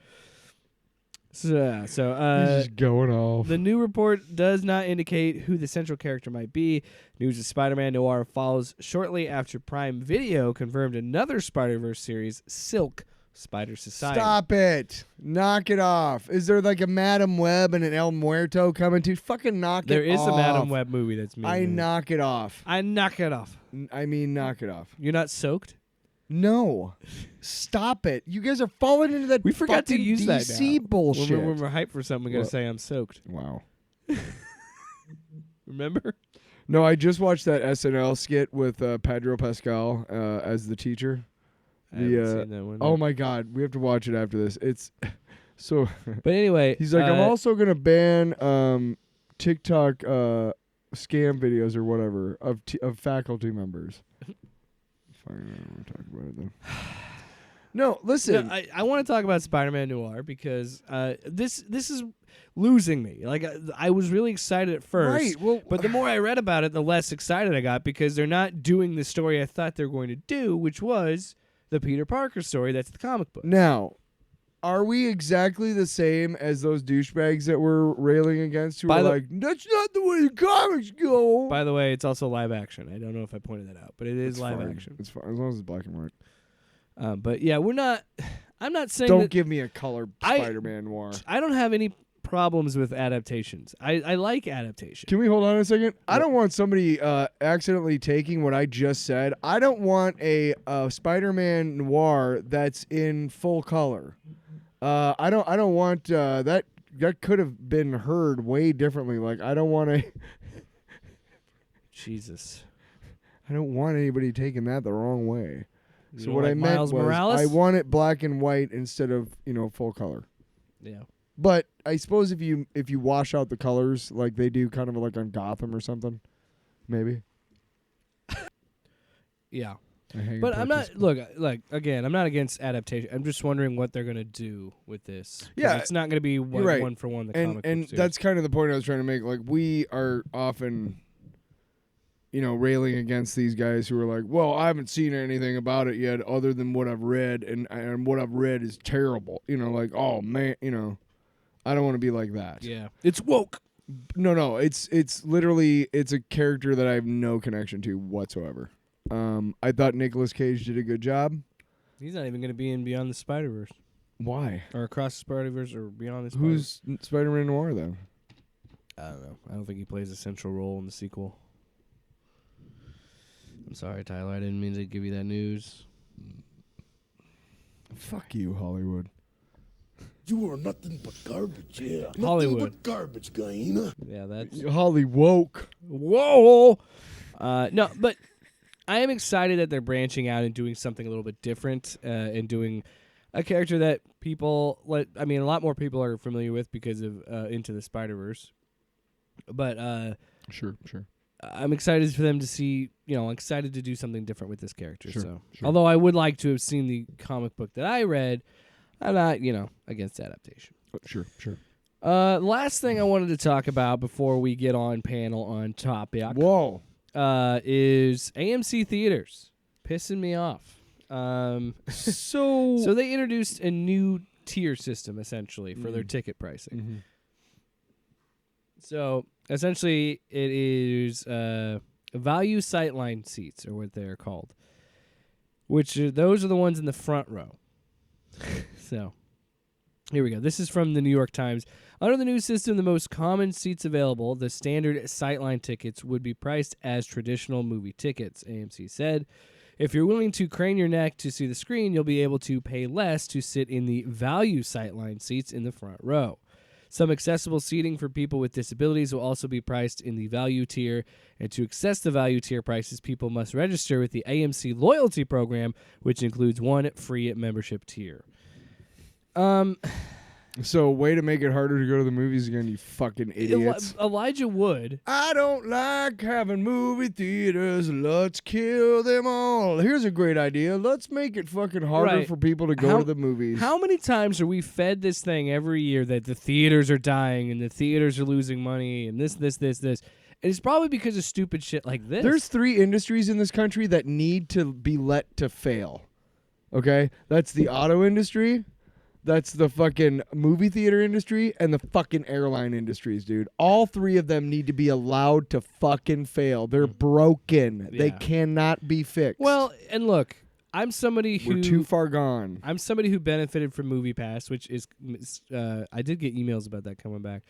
So He's just going off. the new report does not indicate who the central character might be. News of Spider-Man Noir follows shortly after Prime Video confirmed another Spider-Verse series, Silk Spider Society. Stop it. Knock it off. Is there like a Madam Web and an El Muerto coming to? Fucking knock it off. There is a Madam Web movie that's made. I knock it off. I knock it off. I mean, knock it off. You're not soaked? No. Stop it. You guys are falling into that We forgot to fucking use that DC now. bullshit. When we're hyped for something, we got to What? say I'm soaked. Wow. Remember? No, I just watched that SNL skit with Pedro Pascal as the teacher. I haven't seen that one. Oh my God, we have to watch it after this. It's so. But anyway, He's like, I'm also gonna ban TikTok scam videos or whatever of faculty members. Fine, I don't want to talk about it then. No, listen. No, I want to talk about Spider-Man Noir because this is losing me. Like I was really excited at first, Right, well- but the more I read about it, the less excited I got because they're not doing the story I thought they were going to do, which was the Peter Parker story. That's the comic book. Now, are we exactly the same as those douchebags that we're railing against who By are the- like, that's not the way the comics go? By the way, it's also live action. I don't know if I pointed that out, but it is It's live fine. action. It's fine as long as it's black and white. But yeah, we're not. I'm not saying Don't that give me a color Spider-Man noir. I don't have any problems with adaptations. I like adaptation. Can we hold on a second? I don't want somebody accidentally taking what I just said. I don't want a Spider-Man noir that's in full color. I don't want that. That could have been heard way differently. Like I don't want to. Jesus. I don't want anybody taking that the wrong way. You So don't what like I meant Miles was Morales? I want it black and white instead of full color. Yeah. But I suppose if you wash out the colors like they do kind of like on Gotham or something, maybe. Yeah. I hang But a I'm purchase. not. Look, like again, I'm not against adaptation. I'm just wondering what they're gonna do with this. 'Cause Yeah, it's not gonna be you're right. one for one. The and comic book and series. that's kind of the point I was trying to make. Like we are often, railing against these guys who are like, "Well, I haven't seen anything about it yet, other than what I've read, and what I've read is terrible." Like, oh man, I don't want to be like that. yeah, it's woke. No, it's literally it's a character that I have no connection to whatsoever. I thought Nicolas Cage did a good job. He's not even gonna be in Beyond the Spider-Verse Why? or Across the Spider-Verse or Beyond the Spider-Verse. Who's Spider-Man Noir then? I don't know. I don't think he plays a central role in the sequel. I'm sorry, Tyler. I didn't mean to give you that news. Fuck you, Hollywood. You are nothing but garbage, yeah. Hollywood. Nothing but garbage, guy, huh? Yeah, that's Holly woke. whoa. No, but I am excited that they're branching out and doing something a little bit different and doing a character that people a lot more people are familiar with because of Into the Spider-Verse. But Sure. I'm excited for them to see, excited to do something different with this character. Sure, So, sure. although I would like to have seen the comic book that I read, I'm not, against adaptation. Sure. Last thing I wanted to talk about before we get on panel on topic Whoa. is AMC theaters pissing me off. So they introduced a new tier system essentially for their ticket pricing. Mm-hmm. So essentially, it is value sightline seats, or what they're called. Those are the ones in the front row. So here we go. This is from the New York Times. Under the new system, the most common seats available, the standard sightline tickets, would be priced as traditional movie tickets, AMC said. If you're willing to crane your neck to see the screen, you'll be able to pay less to sit in the value sightline seats in the front row. Some accessible seating for people with disabilities will also be priced in the value tier, and to access the value tier prices, people must register with the AMC loyalty program, which includes one free membership tier. So, way to make it harder to go to the movies again, you fucking idiots. Elijah Wood. I don't like having movie theaters. Let's kill them all. Here's a great idea. Let's make it fucking harder Right. for people to go to the movies. How many times are we fed this thing every year that the theaters are dying and the theaters are losing money and this? And it's probably because of stupid shit like this. There's 3 industries in this country that need to be let to fail. Okay? That's the auto industry. That's the fucking movie theater industry and the fucking airline industries, dude. All 3 of them need to be allowed to fucking fail. They're broken. Yeah. They cannot be fixed. Well, and look, I'm somebody who we're too far gone. I'm somebody who benefited from MoviePass, which is I did get emails about that coming back.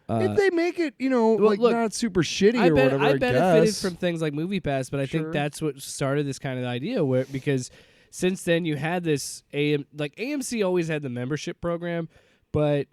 If they make it, look, not super shitty or whatever, I benefited guess. from things like MoviePass, but I think that's what started this kind of idea because since then you had this AMC always had the membership program, but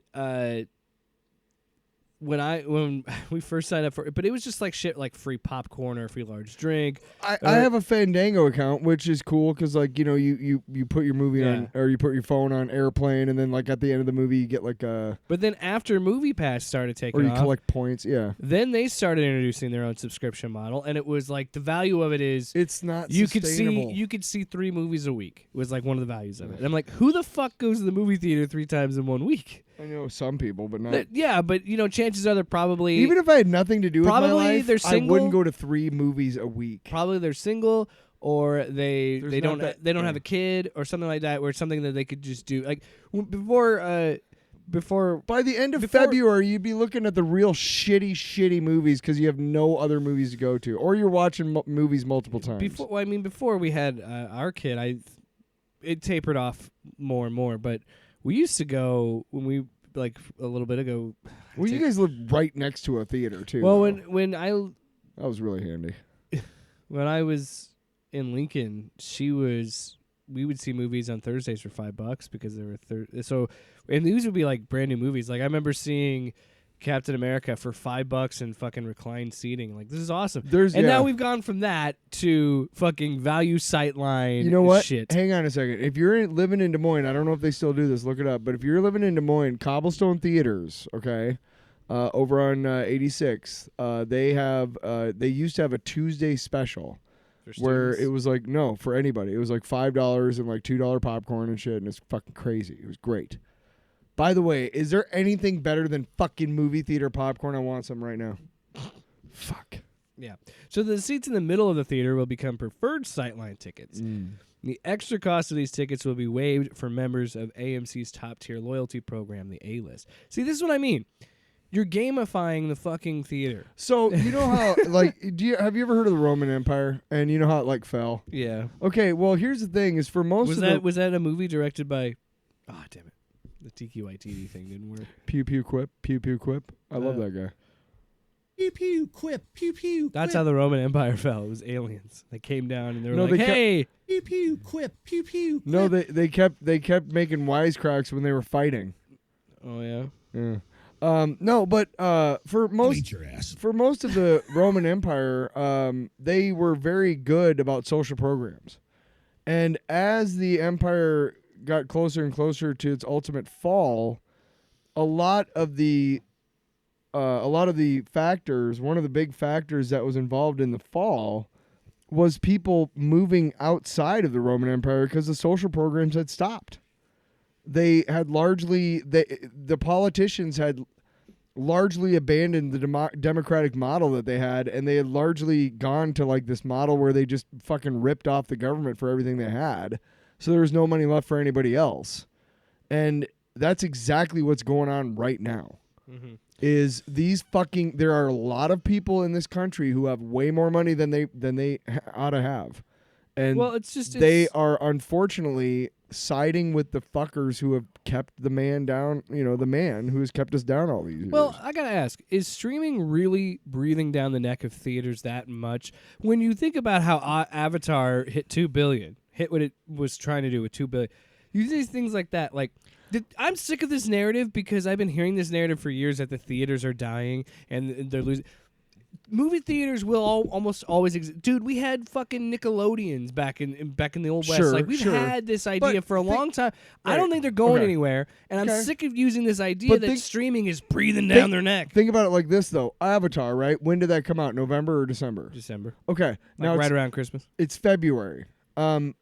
when we first signed up for it, but it was just like shit like free popcorn or free large drink. I have a Fandango account, which is cool because you put your movie on or you put your phone on airplane, and then like at the end of the movie you get like a. But then after MoviePass started taking off, or you collect points, yeah. Then they started introducing their own subscription model, and it was like the value of it is it's not you sustainable. you could see 3 movies a week. It was like one of the values of it. And I'm like, who the fuck goes to the movie theater 3 times in 1 week? I know some people, but not. Yeah, but chances are they're probably even if I had nothing to do with my probably life, they're I single. wouldn't go to 3 movies a week. Probably they're single, or they don't that- have a kid or something like that, or something that they could just do like before. By the end of February, you'd be looking at the real shitty movies because you have no other movies to go to, or you're watching movies multiple times. Before we had our kid, it tapered off more and more, but we used to go when we like a little bit ago. Well, you guys live right next to a theater too. Well, though. when that was really handy. When I was in Lincoln, we would see movies on Thursdays for $5 because there were and these would be like brand new movies. Like I remember seeing Captain America for $5 and fucking reclined seating. Like this is awesome. Now we've gone from that to fucking value sightline. You know what? Shit. Hang on a second. If you're living in Des Moines, I don't know if they still do this. Look it up. But if you're living in Des Moines, Cobblestone Theaters, okay, over on 86th, they used to have a Tuesday special where it was like for anybody. It was like $5 and like $2 popcorn and shit, and it's fucking crazy. It was great. By the way, is there anything better than fucking movie theater popcorn? I want some right now. Fuck. Yeah. So the seats in the middle of the theater will become preferred sightline tickets. The extra cost of these tickets will be waived for members of AMC's top-tier loyalty program, the A-List. See, this is what I mean. You're gamifying the fucking theater. So, you know how, like, have you ever heard of the Roman Empire? And you know how it, like, fell? Yeah. Okay, well, here's the thing, is for most was of that was that a movie directed by... Oh, damn it. The TQITD thing didn't work. Pew Pew Quip, Pew Pew Quip. I love that guy. Pew pew quip, pew pew. That's quip. how the Roman Empire fell. It was aliens. They came down and they were No, like, they hey! Pew pew quip, pew pew. Quip. No, they kept making wisecracks when they were fighting. Oh, yeah? Yeah. No, but for most Eat your ass. for most of the Roman Empire, they were very good about social programs. And as the empire got closer and closer to its ultimate fall, a lot of the factors, one of the big factors that was involved in the fall was people moving outside of the Roman Empire because the social programs had stopped. They had the politicians had largely abandoned the democratic model that they had, and they had largely gone to like this model where they just fucking ripped off the government for everything they had. So there was no money left for anybody else. And that's exactly what's going on right now. Mm-hmm. Is there are a lot of people in this country who have way more money than they ought to have. And they are unfortunately siding with the fuckers who have kept the man down, the man who has kept us down all these years. Well, I gotta ask, is streaming really breathing down the neck of theaters that much? When you think about how Avatar hit $2 billion, hit what it was trying to do with $2 billion, you see things like that. Like, I'm sick of this narrative because I've been hearing this narrative for years that the theaters are dying and they're losing. movie theaters will almost always exist. Dude, we had fucking Nickelodeons back in the old West. Sure, Like we've sure. had this idea But for a long time. I don't right. think they're going Okay. anywhere, and I'm Okay. sick of using this idea But that think- streaming is breathing down their neck. Think about it like this, though. Avatar, right? When did that come out? November or December? December, Okay. Now like right it's, around Christmas. it's February. And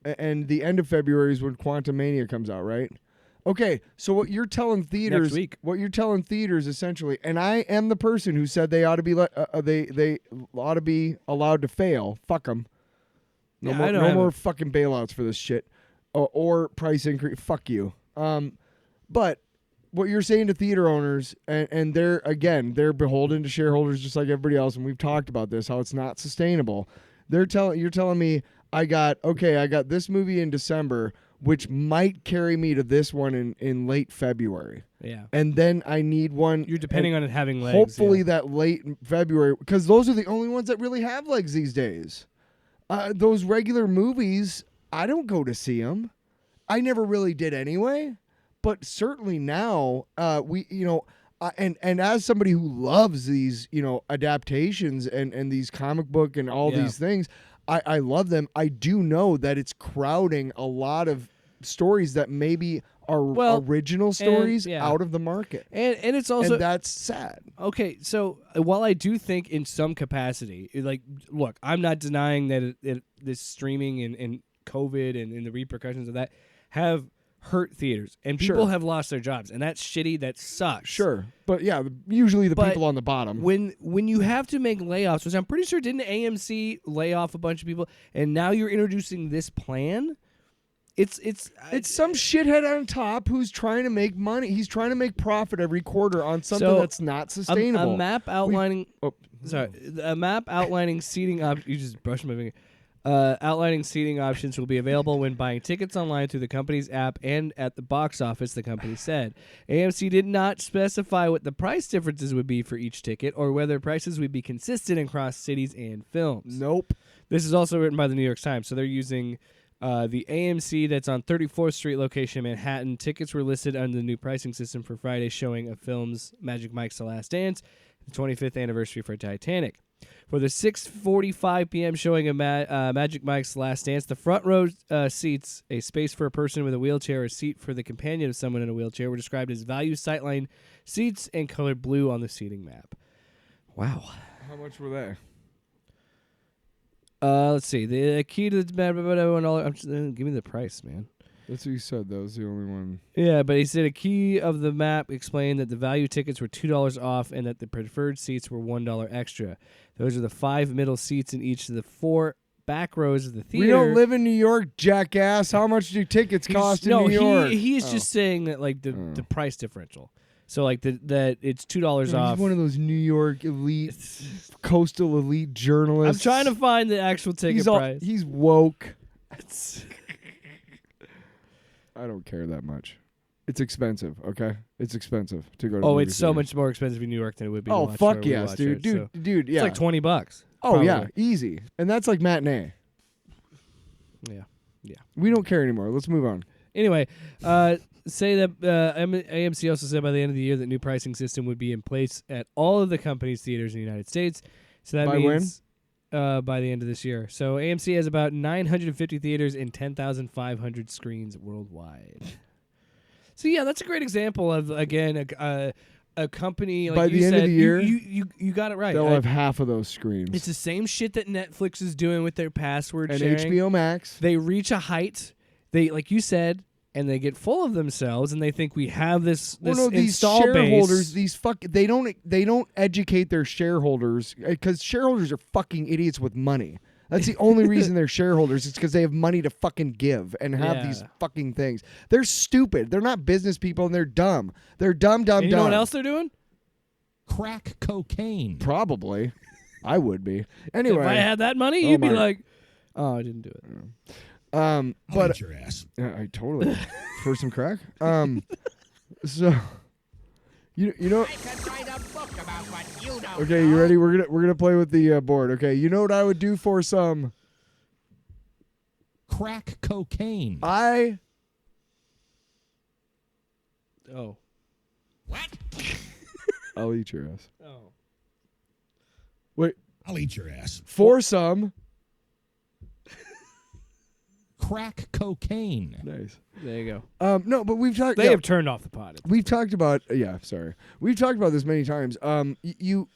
the end of February is when Quantumania comes out, right? Okay, so what you're telling theaters, Next week. what you're telling theaters essentially, and I am the person who said they ought to be they ought to be allowed to fail. Fuck them. No Yeah, more, I don't no have more a- fucking bailouts for this shit, or price increase. Fuck you. But what you're saying to theater owners, and they're beholden to shareholders just like everybody else, and we've talked about this, how it's not sustainable. You're telling me I got this movie in December, which might carry me to this one in late February. Yeah, And then I need one. you're depending on it having legs. Hopefully yeah. that late in February, because those are the only ones that really have legs these days. Those regular movies, I don't go to see them. I never really did anyway. But certainly now, and as somebody who loves these, adaptations and these comic book and all Yeah. these things, I love them. I do know that it's crowding a lot of stories that maybe are original stories yeah. out of the market. and it's also And that's sad. okay. So while I do think in some capacity, look, I'm not denying that this streaming and COVID and the repercussions of that have hurt theaters, and people Sure. have lost their jobs, and that's shitty. That sucks. Sure. But yeah, usually the But people on the bottom. When you have to make layoffs, which I'm pretty sure didn't AMC lay off a bunch of people, and now you're introducing this plan. It's some shithead on top who's trying to make money. He's trying to make profit every quarter on something So, that's not sustainable. a map outlining. Oh, A map outlining seating options. You just brushed my finger. Outlining seating options will be available when buying tickets online through the company's app and at the box office, the company said. AMC did not specify what the price differences would be for each ticket or whether prices would be consistent across cities and films. nope. This is also written by the New York Times, so they're using the AMC that's on 34th Street location in Manhattan. Tickets were listed under the new pricing system for Friday's showing of films Magic Mike's The Last Dance, the 25th anniversary for Titanic. For the 6:45 p.m. showing of Magic Mike's Last Dance, the front row seats, a space for a person with a wheelchair, or a seat for the companion of someone in a wheelchair, were described as value sightline seats and colored blue on the seating map. Wow. How much were they? Let's see. The key to the give me the price, man. That's what you said. That was the only one. Yeah, but he said a key of the map explained that the value tickets were $2 off and that the preferred seats were $1 extra. Those are the 5 middle seats in each of the 4 back rows of the theater. We don't live in New York, jackass. How much do tickets cost in New York? He's Oh. just saying that the price differential. So that it's $2 off. He's one of those New York elite, coastal elite journalists. I'm trying to find the actual ticket price. He's woke. I don't care that much. It's expensive, okay? It's expensive to go to Oh, movie it's so theaters. much more expensive in New York than it would be. to Oh, watch fuck where we yes, watch dude. it, so Dude, yeah. It's like $20. Oh, yeah, probably. easy. And that's like matinee. Yeah. We don't care anymore. Let's move on. Anyway, say that AMC also said by the end of the year that new pricing system would be in place at all of the company's theaters in the United States. So that By means by the end of this year. So AMC has about 950 theaters and 10,500 screens worldwide. So yeah, that's a great example of, again, a company like By you the end said, of the year, you got it right. They'll have half of those screens. It's the same shit that Netflix is doing with their password and sharing. HBO Max. They reach a height, they like you said, and they get full of themselves, and they think we have this Well, no, these install shareholders, base. they don't educate their shareholders because shareholders are fucking idiots with money. That's the only reason they're shareholders. It's because they have money to fucking give and have these fucking things. They're stupid. They're not business people, and they're dumb. They're dumb. And you know what else they're doing? Crack cocaine. Probably. I would be. Anyway. If I had that money, Oh you'd be my- like, "Oh, I didn't do it." I'll but eat your ass. I totally for some crack. So you know. Okay, you ready? We're gonna play with the board. Okay, you know what I would do for some Crack cocaine. I Oh, I'll eat your ass. oh. Wait, I'll eat your ass. foursome. Crack cocaine. Nice. There you go. No, but we've talked. They have turned off the pod. We've talked about. Yeah, sorry. We've talked about this many times. You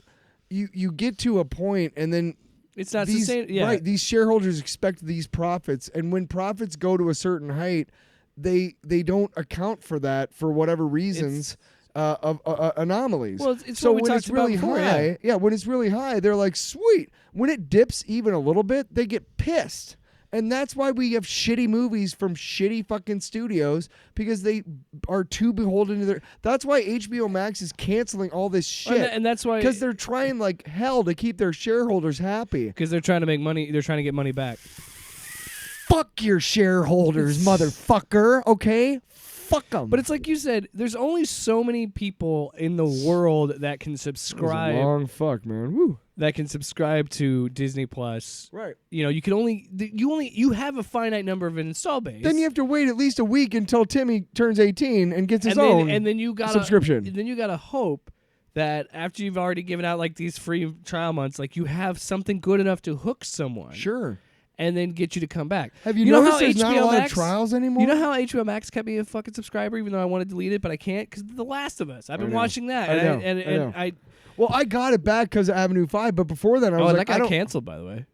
get to a point, and then It's not these, sustainable. Yeah. right. These shareholders expect these profits, and when profits go to a certain height, they don't account for that for whatever reasons. Of anomalies. Well, it's so what we when talked it's really about before, high, when it's really high, they're like, sweet. When it dips even a little bit, they get pissed. And that's why we have shitty movies from shitty fucking studios, because they are too beholden to their. That's why HBO Max is canceling all this shit. And that's why, because they're trying like hell to keep their shareholders happy. Because they're trying to make money. They're trying to get money back. Fuck your shareholders, motherfucker. Okay, fuck them. But it's like you said. There's only so many people in the world that can subscribe. Long fuck, man. Woo. That can subscribe to Disney Plus. Right. You know, you have a finite number of an install base. Then you have to wait at least a week until Timmy turns 18 and gets his and own then, and then you got subscription. Then you got to hope that after you've already given out like these free trial months, like you have something good enough to hook someone. Sure. And then get you to come back. Have you know noticed how there's not a HBO lot Max, of trials anymore? You know how HBO Max kept me a fucking subscriber even though I want to delete it, but I can't because The Last of Us. I've been watching that. I know. And I Well, I got it back because of Avenue 5, but before that, I was that like, got canceled, by the way.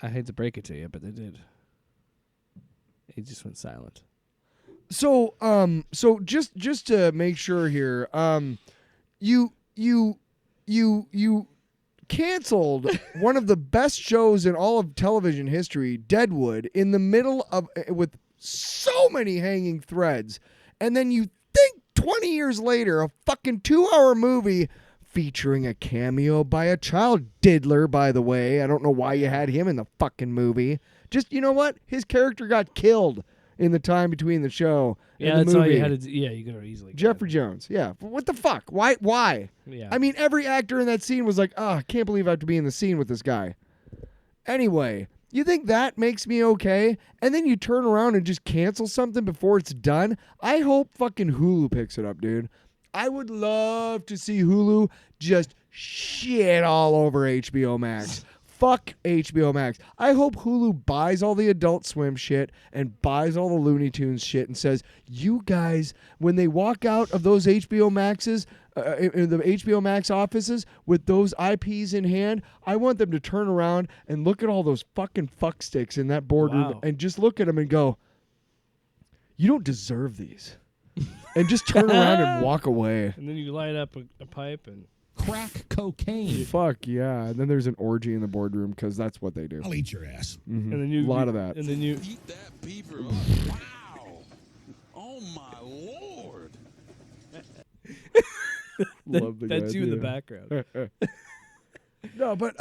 I hate to break it to you, but they did. It just went silent. So just to make sure here, you canceled one of the best shows in all of television history, Deadwood, in the middle of with so many hanging threads, and then you think 20 years later, a fucking 2-hour movie featuring a cameo by a child diddler, by the way. I don't know why you had him in the fucking movie. Just, you know what? His character got killed in the time between the show and the that's movie. all you had to do. Yeah, you could have easily. Jeffrey Jones. Yeah. What the fuck? Why? Yeah. I mean, every actor in that scene was like, I can't believe I have to be in the scene with this guy. Anyway, you think that makes me okay? And then you turn around and just cancel something before it's done? I hope fucking Hulu picks it up, dude. I would love to see Hulu just shit all over HBO Max. Fuck HBO Max. I hope Hulu buys all the Adult Swim shit and buys all the Looney Tunes shit and says, you guys, when they walk out of those HBO Maxes, in the HBO Max offices with those IPs in hand, I want them to turn around and look at all those fucking fucksticks in that boardroom and just look at them and go, you don't deserve these. And just turn around and walk away. And then you light up a pipe and Crack cocaine. Fuck yeah. And then there's an orgy in the boardroom because that's what they do. I'll eat your ass. Mm-hmm. and then you a lot of that. And then you Eat that beaver up. Wow. Oh, my Lord. Love the that's guy, you in the yeah. background. No, but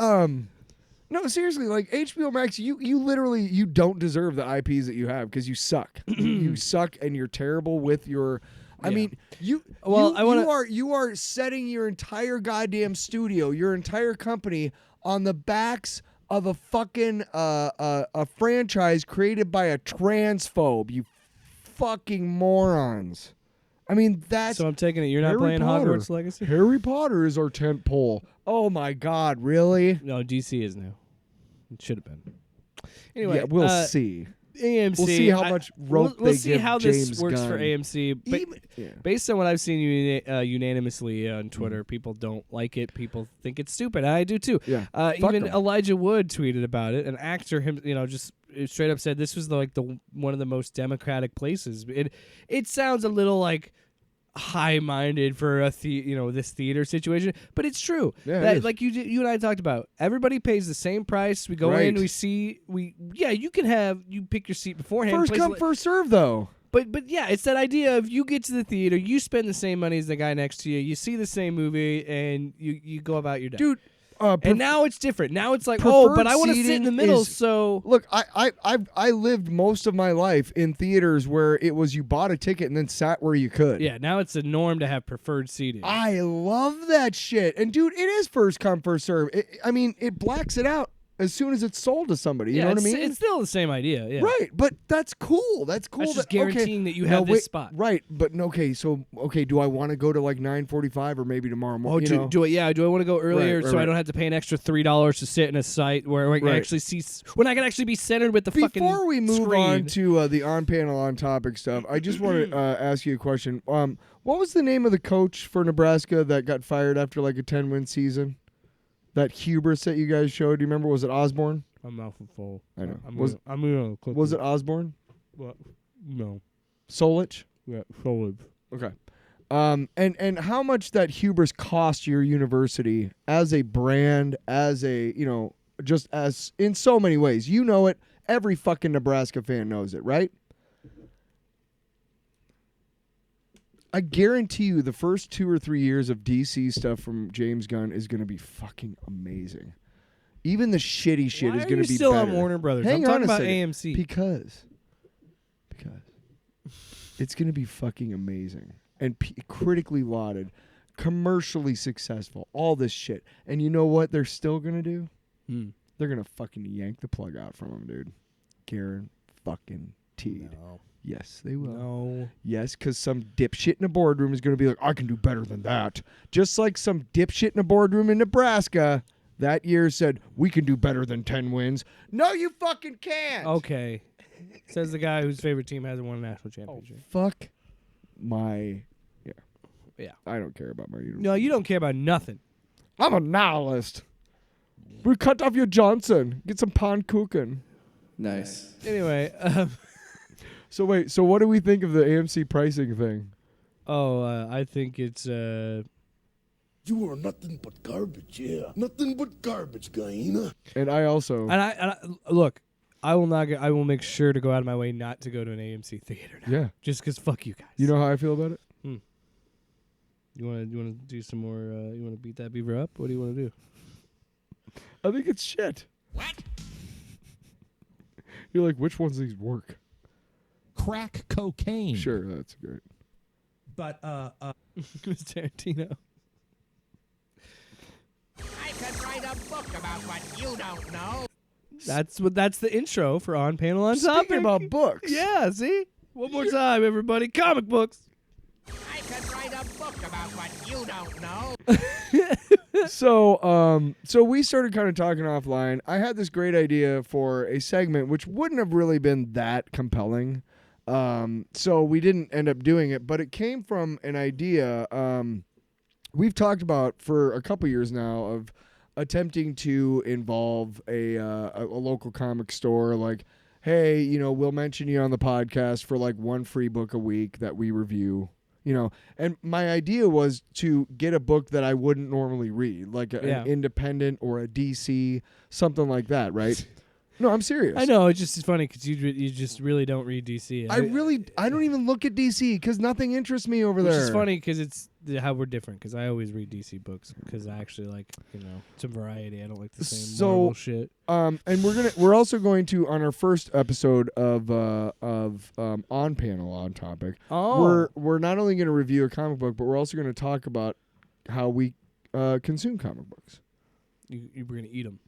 no, seriously, like HBO Max, you literally you don't deserve the IPs that you have because you suck. You suck and you're terrible with your. I mean, you are setting your entire goddamn studio, your entire company on the backs of a fucking a franchise created by a transphobe. You fucking morons. I mean, that's So I'm taking it you're not Harry playing Potter. Hogwarts Legacy? Harry Potter is our tent pole. Oh my God, really? No, DC is now. It should have been. Anyway, Yeah, we'll see. AMC. We'll see how much rope we'll they see give how James this works Gunn. for AMC. But based on what I've seen unanimously on Twitter, people don't like it. People think it's stupid. I do too. Yeah. Even 'em. Elijah Wood tweeted about it. An actor, just straight up said this was one of the most democratic places. It sounds a little like high-minded for this theater situation, but it's true. Yeah, that, it is. like you and I talked about, everybody pays the same price. We go in, you pick your seat beforehand. First come, first serve, though. But yeah, it's that idea of you get to the theater, you spend the same money as the guy next to you, you see the same movie, and you go about your day. Dude, and now it's different. Now it's like, but I want to sit in the middle, so... Look, I lived most of my life in theaters where it was you bought a ticket and then sat where you could. Yeah, now it's a norm to have preferred seating. I love that shit. And dude, it is first come, first serve. It blacks it out. as soon as it's sold to somebody. You know what I mean? It's still the same idea. Yeah. Right, but that's cool. That's cool. That's just okay. guaranteeing that you Now, have this spot. Right, but okay. So do I want to go to like 9:45 or maybe tomorrow morning? Do I want to go earlier Right, so I right. don't have to pay an extra $3 to sit in a site where I can Right. actually see when I can actually be centered with the fucking Before we move screen. on to the on-panel, on-topic stuff, I just want to ask you a question. What was the name of the coach for Nebraska that got fired after like a 10-win season? That hubris that you guys showed. Do you remember? Was it Osborne? I'm mouth full. I know. I'm Was gonna click it Osborne? What? No. Solich? Yeah, solid. Okay. And how much that hubris cost your university as a brand, as a, just as in so many ways. You know it. Every fucking Nebraska fan knows it, right? I guarantee you the first 2 or 3 years of DC stuff from James Gunn is going to be fucking amazing. Even the shitty shit Why is are going you to be still better. on Warner Brothers? Hang I'm on talking a about second. AMC. Because it's going to be fucking amazing and critically lauded, commercially successful, all this shit. And you know what they're still going to do? They're going to fucking yank the plug out from them, dude. Garen fucking Teed. No. Yes, they will. No. Yes, because some dipshit in a boardroom is going to be like, I can do better than that. Just like some dipshit in a boardroom in Nebraska that year said, we can do better than 10 wins. No, you fucking can't. Okay. Says the guy whose favorite team hasn't won a national championship. Fuck my... Yeah. I don't care about my university. No, you don't care about nothing. I'm a nihilist. We cut off your Johnson. Get some Pannkuchen. Nice. Anyway, So wait, so what do we think of the AMC pricing thing? I think it's You are nothing but garbage, yeah. Nothing but garbage, Gaina. And I also... and I look, I will not. I will make sure to go out of my way not to go to an AMC theater now. Yeah. Just because fuck you guys. You know how I feel about it? You want to do some more? You want to beat that beaver up? What do you want to do? I think it's shit. What? You're like, which ones of these work? Crack cocaine. Sure, that's great. But It's Tarantino. I could write a book about what you don't know. That's the intro for On Panel on Topic. Speaking about books. Yeah, see? One more time, everybody. Comic books. I could write a book about what you don't know. So we started kind of talking offline. I had this great idea for a segment which wouldn't have really been that compelling. So we didn't end up doing it, but it came from an idea we've talked about for a couple years now of attempting to involve a local comic store. Like, hey, we'll mention you on the podcast for like one free book a week that we review. And my idea was to get a book that I wouldn't normally read, like an independent or a DC, something like that, right? No, I'm serious. I know, it's just funny because you just really don't read DC. I don't even look at DC because nothing interests me over Which there. is funny because it's how we're different. Because I always read DC books because I actually like some variety. I don't like the same Marvel shit. And we're also going to, on our first episode of On Panel on Topic, we're not only going to review a comic book, but we're also going to talk about how we consume comic books. We're gonna eat them.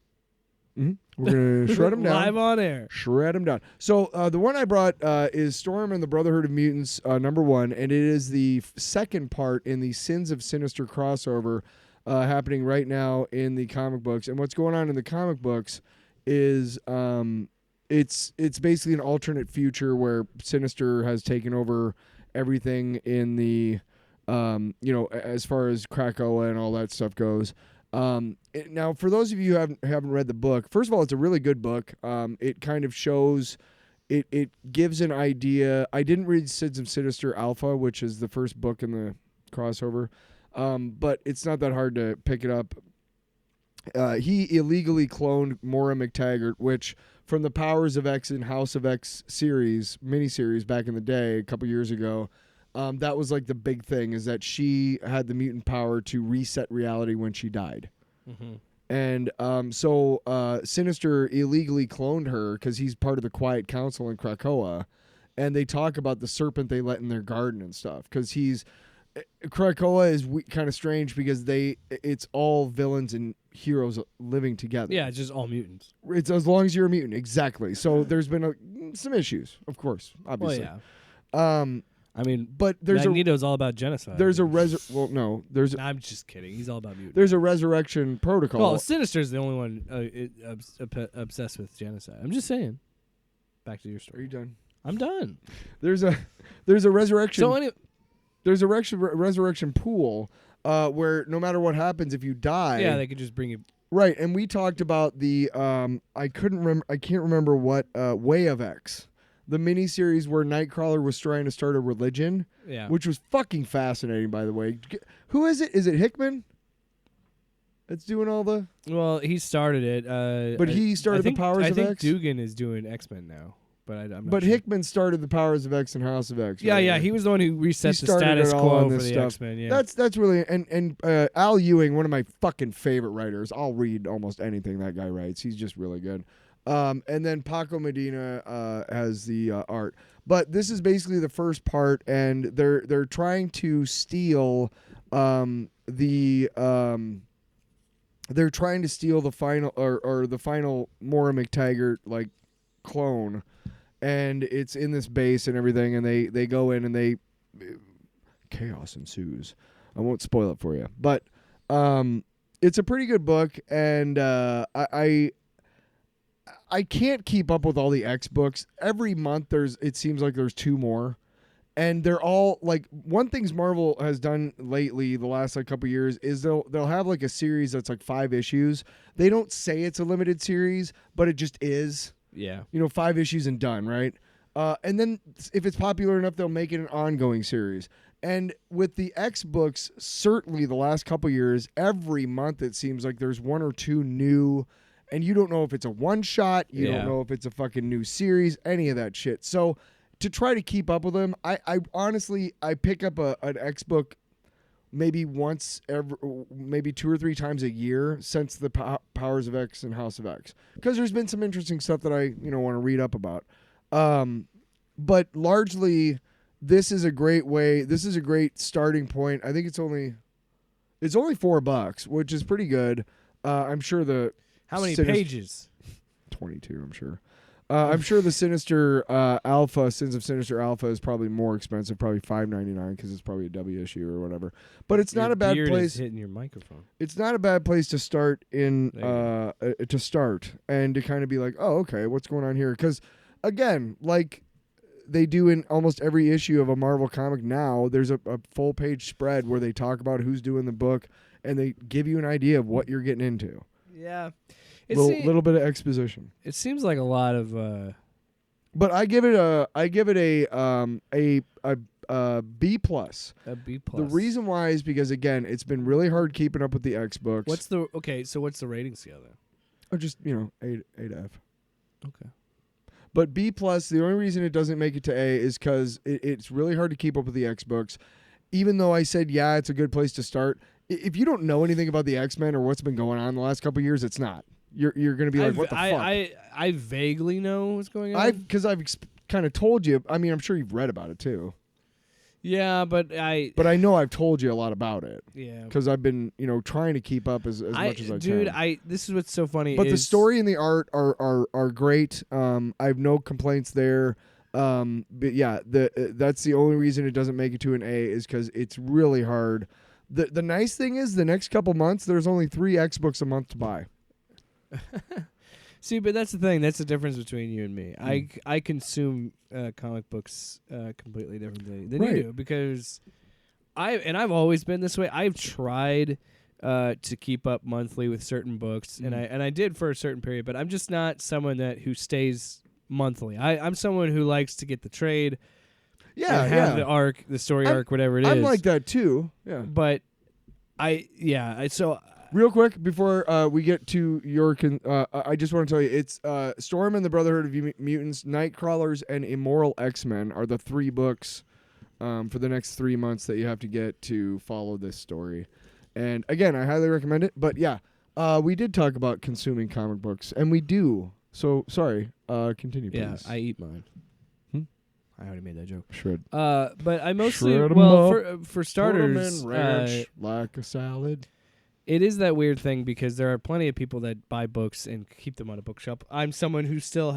Mm-hmm. We're going to shred them down. Live on air. Shred them down. So the one I brought is Storm and the Brotherhood of Mutants #1, and it is the second part in the Sins of Sinister crossover happening right now in the comic books. And what's going on in the comic books is it's basically an alternate future where Sinister has taken over everything in the as far as Krakoa and all that stuff goes. Now, for those of you who haven't read the book, first of all, it's a really good book. It kind of shows, it gives an idea. I didn't read Sins of Sinister Alpha, which is the first book in the crossover, but it's not that hard to pick it up. He illegally cloned Maura McTaggart, which from the Powers of X and House of X miniseries back in the day, a couple years ago, that was like the big thing, is that she had the mutant power to reset reality when she died. Mm-hmm. And so Sinister illegally cloned her because he's part of the Quiet Council in Krakoa. And they talk about the serpent they let in their garden and stuff because he's Krakoa is kind of strange because it's all villains and heroes living together. Yeah, it's just all mutants. It's as long as you're a mutant, exactly. So there's been some issues, of course, obviously. Well, yeah. I mean, but there's Magneto's all about genocide. there's a I'm just kidding. He's all about mutants. there's a resurrection protocol. Well, Sinister's the only one obsessed with genocide. I'm just saying. Back to your Are story. you done? I'm done. There's a resurrection. So There's a resurrection pool where no matter what happens, if you die, yeah, they could just bring you. right. And we talked about the I can't remember what Way of X, the miniseries where Nightcrawler was trying to start a religion, Yeah. which was fucking fascinating. By the way, who is it? Is it Hickman? That's doing all the. Well, he started it. But he started the Powers of I think X? Dugan is doing X-Men now, but I'm not But sure. Hickman started the Powers of X and House of X. Yeah, right? yeah, he was the one who reset He the started status it all quo on for this the stuff. X-Men. Yeah, That's really and Al Ewing, one of my fucking favorite writers. I'll read almost anything that guy writes. He's just really good. And then Paco Medina has the art. But this is basically the first part, and they're trying to steal they're trying to steal the final or the final Maura McTaggart like clone, and it's in this base and everything, and they go in and chaos ensues. I won't spoil it for you, but it's a pretty good book, and I can't keep up with all the X books. Every month it seems like there's 2 more. And they're all like one things Marvel has done lately the last like couple years is they'll have like a series that's like 5 issues. They don't say it's a limited series, but it just is. yeah. 5 issues and done, right? And then if it's popular enough, they'll make it an ongoing series. And with the X books, certainly the last couple years, every month it seems like there's 1 or 2 new, and you don't know if it's a one shot, you Yeah. don't know if it's a fucking new series, any of that shit. So to try to keep up with them, I honestly pick up an X book maybe once maybe 2 or 3 times a year since the Powers of X and House of X, because there's been some interesting stuff that I want to read up about. But largely, this is a great way. This is a great starting point. I think it's only $4, which is pretty good. I'm sure How many pages? 22. I'm sure. I'm sure the Sinister Alpha, Sins of Sinister Alpha, is probably more expensive, probably $5.99 because it's probably a W issue or whatever. But it's not a bad beard place. is hitting your microphone. It's not a bad place to start and to kind of be like, oh, okay, what's going on here? Because again, like they do in almost every issue of a Marvel comic now, there's a full page spread where they talk about who's doing the book and they give you an idea of what you're getting into. Yeah. Little bit of exposition. It seems like a lot of But I give it a B plus. a B+. The reason why is because again, it's been really hard keeping up with the X books. What's the rating scale then? or just A to F. Okay. But B plus, the only reason it doesn't make it to A is because it's really hard to keep up with the X books. Even though I said it's a good place to start. If you don't know anything about the X-Men or what's been going on the last couple of years, it's not. You're going to be like, what the fuck? I vaguely know what's going on. Because I've kind of told you. I mean, I'm sure you've read about it too. Yeah, but I know I've told you a lot about it. Yeah. Because I've been, trying to keep up as much as I dude, can. this is what's so funny. But the story and the art are great. I have no complaints there. But yeah, that's the only reason it doesn't make it to an A is because it's really hard. The nice thing is the next couple months there's only 3 X books a month to buy. See, but that's the thing. That's the difference between you and me. I consume comic books completely differently than you do because I've always been this way. I've tried to keep up monthly with certain books, and I did for a certain period. But I'm just not someone who stays monthly. I'm someone who likes to get the trade. Yeah, and have the arc, the story arc, whatever it is. I'm like that too. Yeah, but so. Real quick before we get to your, I just want to tell you it's Storm and the Brotherhood of Mutants, Nightcrawlers, and Immoral X-Men are the 3 books for the next 3 months that you have to get to follow this story. And again, I highly recommend it. But yeah, we did talk about consuming comic books, and we do. So sorry, continue, please. Yeah, I eat mine. I already made that joke. Shred. But I mostly Shred 'em well up, for starters, Put 'em in ranch like a salad. it is that weird thing because there are plenty of people that buy books and keep them on a bookshelf. I'm someone who still,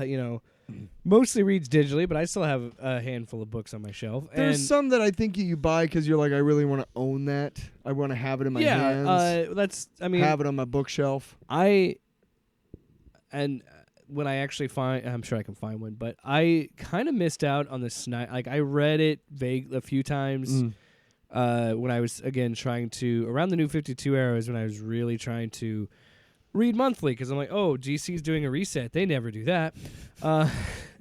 mostly reads digitally, but I still have a handful of books on my shelf. There's and some that I think you buy because you're like, I really want to own that. I want to have it in my hands. Have it on my bookshelf. When I actually I'm sure I can find one, but I kind of missed out on the Snyder. Like I read it a few times when I was trying to around the New 52 era is when I was really trying to read monthly because I'm like, oh, DC's doing a reset. They never do that. I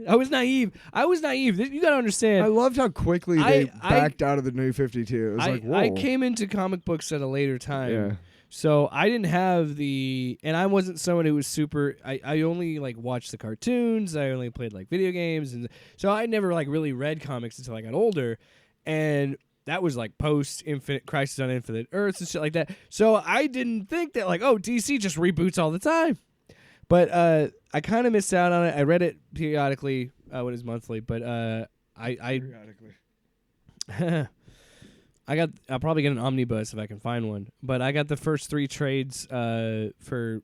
was naive. You got to understand. I loved how quickly they backed out of the New 52. It was like, whoa. I came into comic books at a later time. Yeah. So I didn't have and I wasn't someone who was super, I only watched the cartoons, I only played video games, and so I never really read comics until I got older, and that was post Infinite Crisis on Infinite Earths and shit like that. So I didn't think that DC just reboots all the time. But I kind of missed out on it. I read it periodically when it was monthly, but periodically. I'll probably get an omnibus if I can find one. But I got the first 3 trades for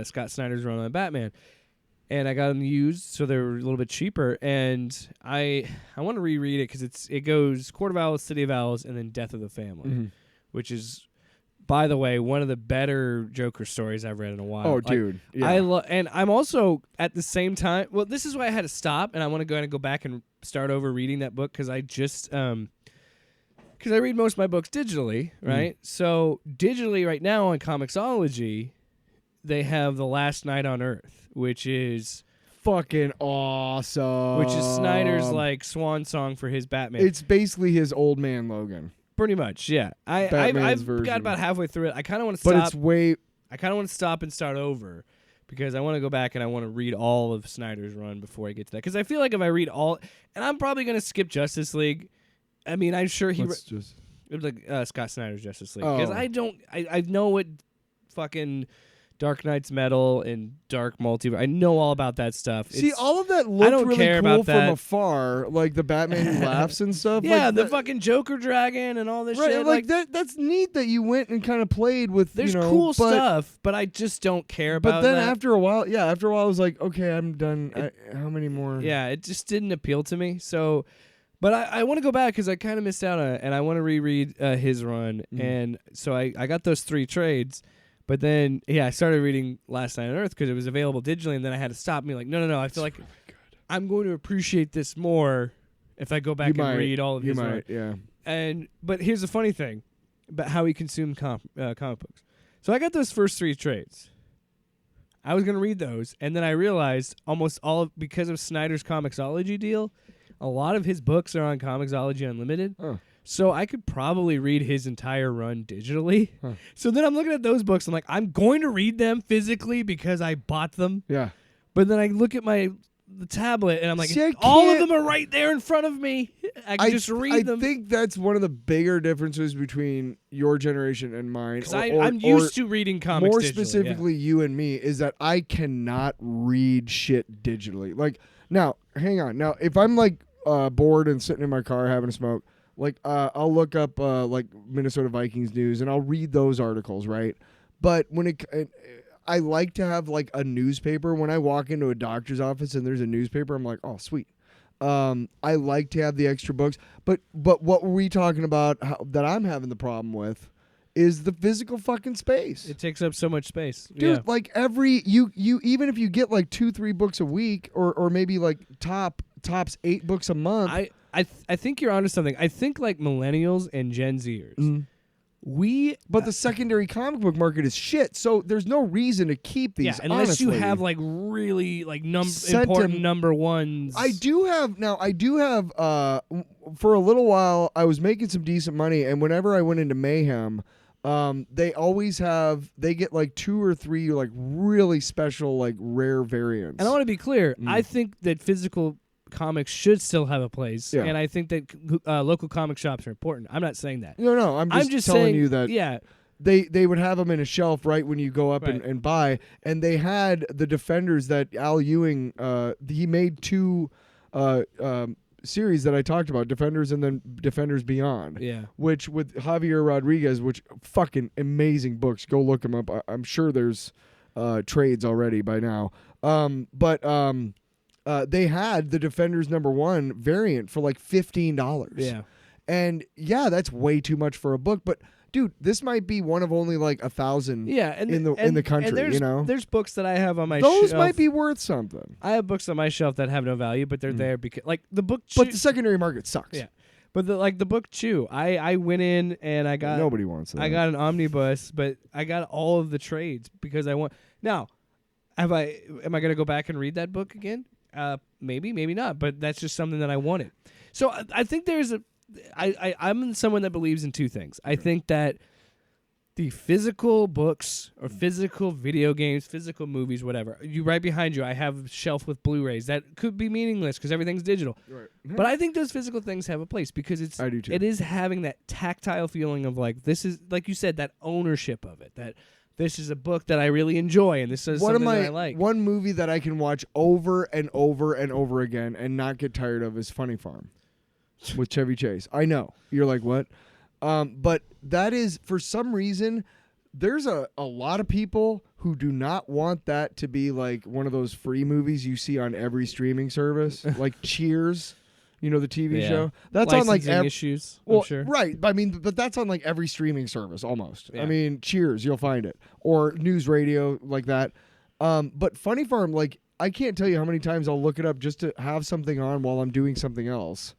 Scott Snyder's run on Batman, and I got them used, so they were a little bit cheaper. And I want to reread it because it goes Court of Owls, City of Owls, and then Death of the Family, which is, by the way, one of the better Joker stories I've read in a while. Oh, dude, yeah. And I'm also at the same time. Well, this is why I had to stop, and I want to go back and start over reading that book because I just because I read most of my books digitally, right? So digitally right now on Comixology, they have The Last Night on Earth, which is fucking awesome. Which is Snyder's swan song for his Batman. It's basically his old man Logan. Pretty much, yeah. I've got about halfway through it. I kind of want to stop. But it's I kind of want to stop and start over because I want to go back and I want to read all of Snyder's run before I get to that. Because I feel like if I read all, and I'm probably going to skip Justice League. I mean, I'm sure it was Scott Snyder's Justice League because I know what fucking Dark Knight's Metal and Dark Multiverse. I know all about that stuff. See, all of that looked really cool from afar, like the Batman who laughs and stuff. Yeah, the fucking Joker dragon and all this shit. Like that's neat that you went and kind of played with. There's cool stuff, but I just don't care about. But then that. after a while, I was like, okay, I'm done. How many more? Yeah, it just didn't appeal to me. So. But I want to go back because I kind of missed out on it, and I want to reread his run. And so I got those 3 trades. But then, I started reading Last Night on Earth because it was available digitally, and then I had to stop me no, I feel like really I'm going to appreciate this more if I go back and read all of his run. Yeah. But here's the funny thing about how he consumed comic books. So I got those first 3 trades. I was going to read those, and then I realized because of Snyder's Comixology deal, a lot of his books are on Comixology Unlimited. So I could probably read his entire run digitally. So then I'm looking at those books. I'm like, I'm going to read them physically because I bought them. Yeah. But then I look at the tablet and I'm like, all of them are right there in front of me. I can just read them. I think that's one of the bigger differences between your generation and mine. Because I'm used to reading comics more digitally. Specifically, you and me, is that I cannot read shit digitally. Now, hang on. Now, if I'm bored and sitting in my car having a smoke, I'll look up Minnesota Vikings news and I'll read those articles, right? But when I like to have a newspaper. When I walk into a doctor's office and there's a newspaper, I'm like, oh, sweet. I like to have the extra books. But what were we talking about that I'm having the problem with is the physical fucking space. It takes up so much space. Dude, you even if you get 2-3 books a week or maybe tops 8 books a month. I think you're onto something. I think millennials and Gen Zers, but the secondary comic book market is shit. So there's no reason to keep these. Yeah, unless honestly. you have really important number ones. I do have for a little while I was making some decent money, and whenever I went into Mayhem, they get 2 or 3 really special rare variants. And I want to be clear. I think that physical comics should still have a place, and I think that local comic shops are important. I'm not saying that. No, I'm just telling saying, you that they would have them in a shelf right when you go up and buy, and they had the Defenders that Al Ewing he made 2 series that I talked about, Defenders and then Defenders Beyond. Yeah. Which with Javier Rodriguez, which fucking amazing books. Go look them up. I'm sure there's trades already by now. But they had the Defenders #1 variant for like $15. Yeah. And yeah, that's way too much for a book, but dude, this might be one of only like 1,000 in the country, and you know? There's books that I have on my shelf. Those might be worth something. I have books on my shelf that have no value, but they're there because like the book But the secondary market sucks. Yeah. But the book Chew, I went in and I got nobody wants that. I got an omnibus, but I got all of the trades because I want. Now, am I going to go back and read that book again? Maybe, maybe not, but that's just something that I wanted. So I think I'm someone that believes in two things. I think that the physical books or physical video games, physical movies, whatever, right behind you, I have a shelf with Blu-rays that could be meaningless because everything's digital. Right. But I think those physical things have a place because I do too. it is having that tactile feeling of like, this is, like you said, that ownership of it, that this is a book that I really enjoy and this is something that I like. One movie that I can watch over and over and over again and not get tired of is Funny Farm with Chevy Chase. I know. You're like, what? But that is, for some reason, there's a lot of people who do not want that to be like one of those free movies you see on every streaming service, like Cheers, you know, the TV show. That's on like issues. Well, I'm sure. right. I mean, but that's on like every streaming service almost. Yeah. I mean, Cheers, you'll find it, or news radio like that. But Funny Farm, like, I can't tell you how many times I'll look it up just to have something on while I'm doing something else,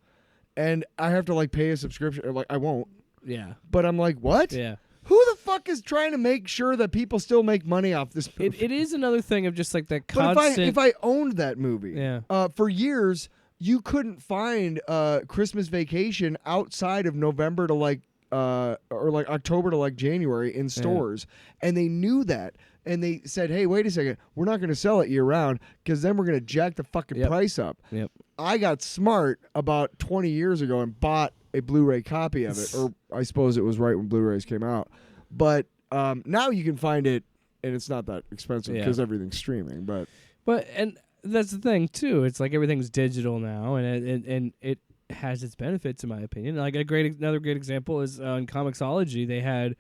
and I have to like pay a subscription. Or, like, I won't. Yeah. But I'm like, what? Yeah. Who the fuck is trying to make sure that people still make money off this movie? It is another thing of just like that But constant. if I owned that movie, Yeah. For years you couldn't find Christmas Vacation outside of November to like or like October to like January in stores, and they knew that, and they said, "Hey, wait a second, we're not going to sell it year round because then we're going to jack the fucking price up." Yep. I got smart about 20 years ago and bought a Blu-ray copy of it, or I suppose it was right when Blu-rays came out. But now you can find it, and it's not that expensive because everything's streaming. But and that's the thing too. It's like everything's digital now, and it has its benefits in my opinion. Like another great example is on Comixology. They had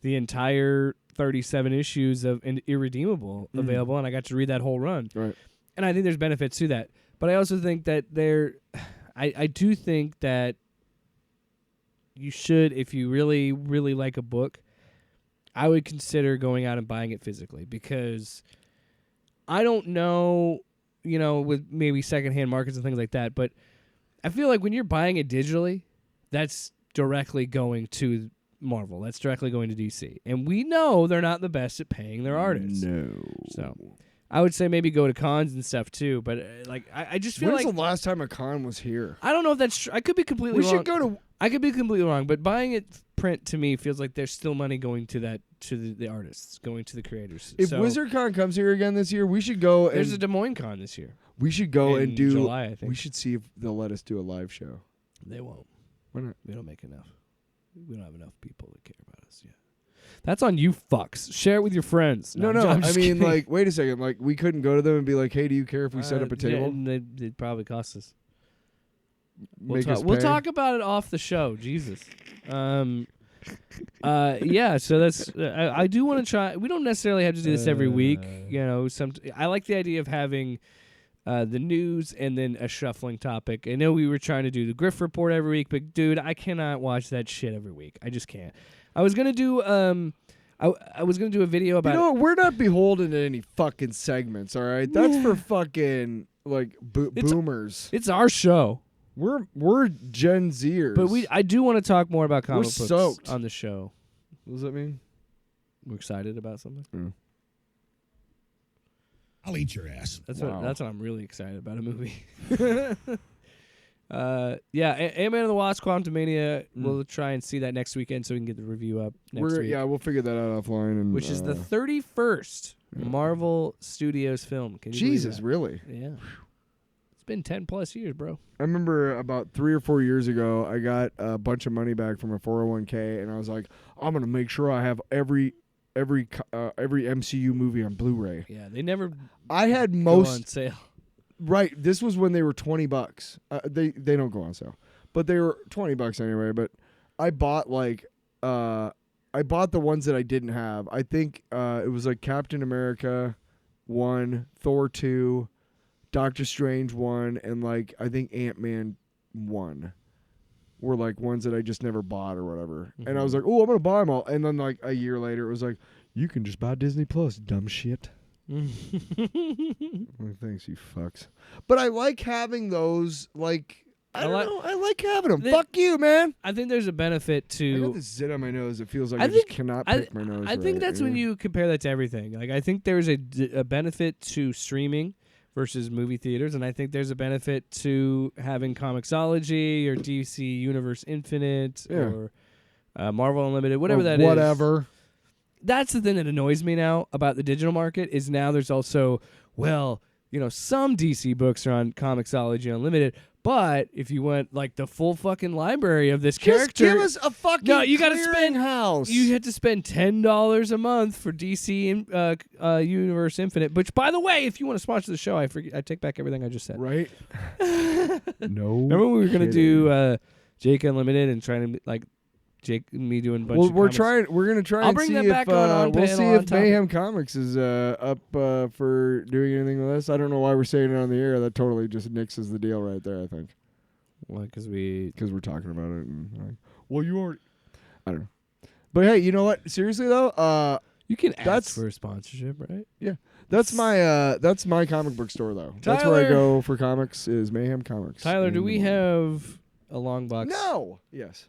the entire 37 issues of Irredeemable available, and I got to read that whole run. Right. And I think there's benefits to that. But I also think that I do think that you should, if you really, really like a book, I would consider going out and buying it physically, because I don't know, you know, with maybe secondhand markets and things like that, but I feel like when you're buying it digitally, that's directly going to Marvel. That's directly going to DC. And we know they're not the best at paying their artists. No. So I would say maybe go to cons and stuff too, but I just feel When's like the last time a con was here? I don't know if that's true. I could be completely wrong. We should go to. I could be completely wrong, but buying it print to me feels like there's still money going to the artists, going to the creators. If so WizardCon comes here again this year, we should go. there's a and Des Moines Con this year. we should go in and do. July, I think. We should see if they'll let us do a live show. They won't. Why not? We don't make enough. We don't have enough people that care about us yet. That's on you fucks. Share it with your friends. No. I'm I just mean, kidding. like, wait a second. Like, we couldn't go to them and be like, "Hey, do you care if we set up a Yeah, table?" and they'd probably cost us. Make us We'll pay? talk about it off the show. Jesus. Yeah. So that's. I do want to try. We don't necessarily have to do this every week. You know, I like the idea of having the news and then a shuffling topic. I know we were trying to do the Griff Report every week, but dude, I cannot watch that shit every week. I just can't. I was gonna do I was gonna do a video about. You know, we're not beholden to any fucking segments. All right, that's for fucking like boomers. It's our show. We're Gen Zers. But I do want to talk more about comic books soaked. on the show. What does that mean? We're excited about something. I'll eat your ass. That's Wow. what I'm really excited about, a movie. Yeah, Ant-Man and the Wasp: Quantumania. We'll try and see that next weekend so we can get the review up next week. Yeah, we'll figure that out offline. And Which is the 31st Marvel Studios film. Can you believe Jesus, that? really? Yeah. It's been 10 plus years, bro. I remember about 3 or 4 years ago, I got a bunch of money back from a 401k, and I was like, I'm gonna make sure I have every MCU movie on Blu-ray. Yeah, they never I had go most. on sale. Right. This was when they were $20. They don't go on sale, but they were $20 anyway. But I bought I bought the ones that I didn't have. I think it was like Captain America 1, Thor 2, Doctor Strange 1, and like I think Ant-Man 1 were like ones that I just never bought or whatever. Mm-hmm. And I was like, oh, I'm gonna buy them all. And then like a year later, it was like, you can just buy Disney Plus, dumb shit. Well, thanks, you fucks. But I like having those. Like I don't know. I like having them. Fuck you, man. I think there's a benefit to. I got this zit on my nose. It feels like I just cannot pick my nose. I think that's when you compare that to everything. Like I think there's a benefit to streaming versus movie theaters, and I think there's a benefit to having Comixology or DC Universe Infinite or Marvel Unlimited, whatever that is. Whatever. That's the thing that annoys me now about the digital market is now there's also, well, you know, some DC books are on Comixology Unlimited, but if you want like the full fucking library of this character, give us a fucking you gotta spend house. You had to spend $10 a month for DC Universe Infinite. Which, by the way, if you want to sponsor the show, I take back everything I just said. Right? No. Remember when we were gonna do Jake Unlimited and trying to like. Jake and me doing a bunch of we're comics. We're gonna try I'll and bring see them if back on we'll see if topic. Mayhem Comics is up for doing anything with us. I don't know why we're saying it on the air. That totally just nixes the deal right there. I think. Well, because we're talking about it. And like, well, you already. I don't know. But hey, you know what? Seriously though, you can ask for a sponsorship, right? Yeah, that's my comic book store though. That's where I go for comics. Is Mayhem Comics. Tyler, do we have a long box? No. Yes.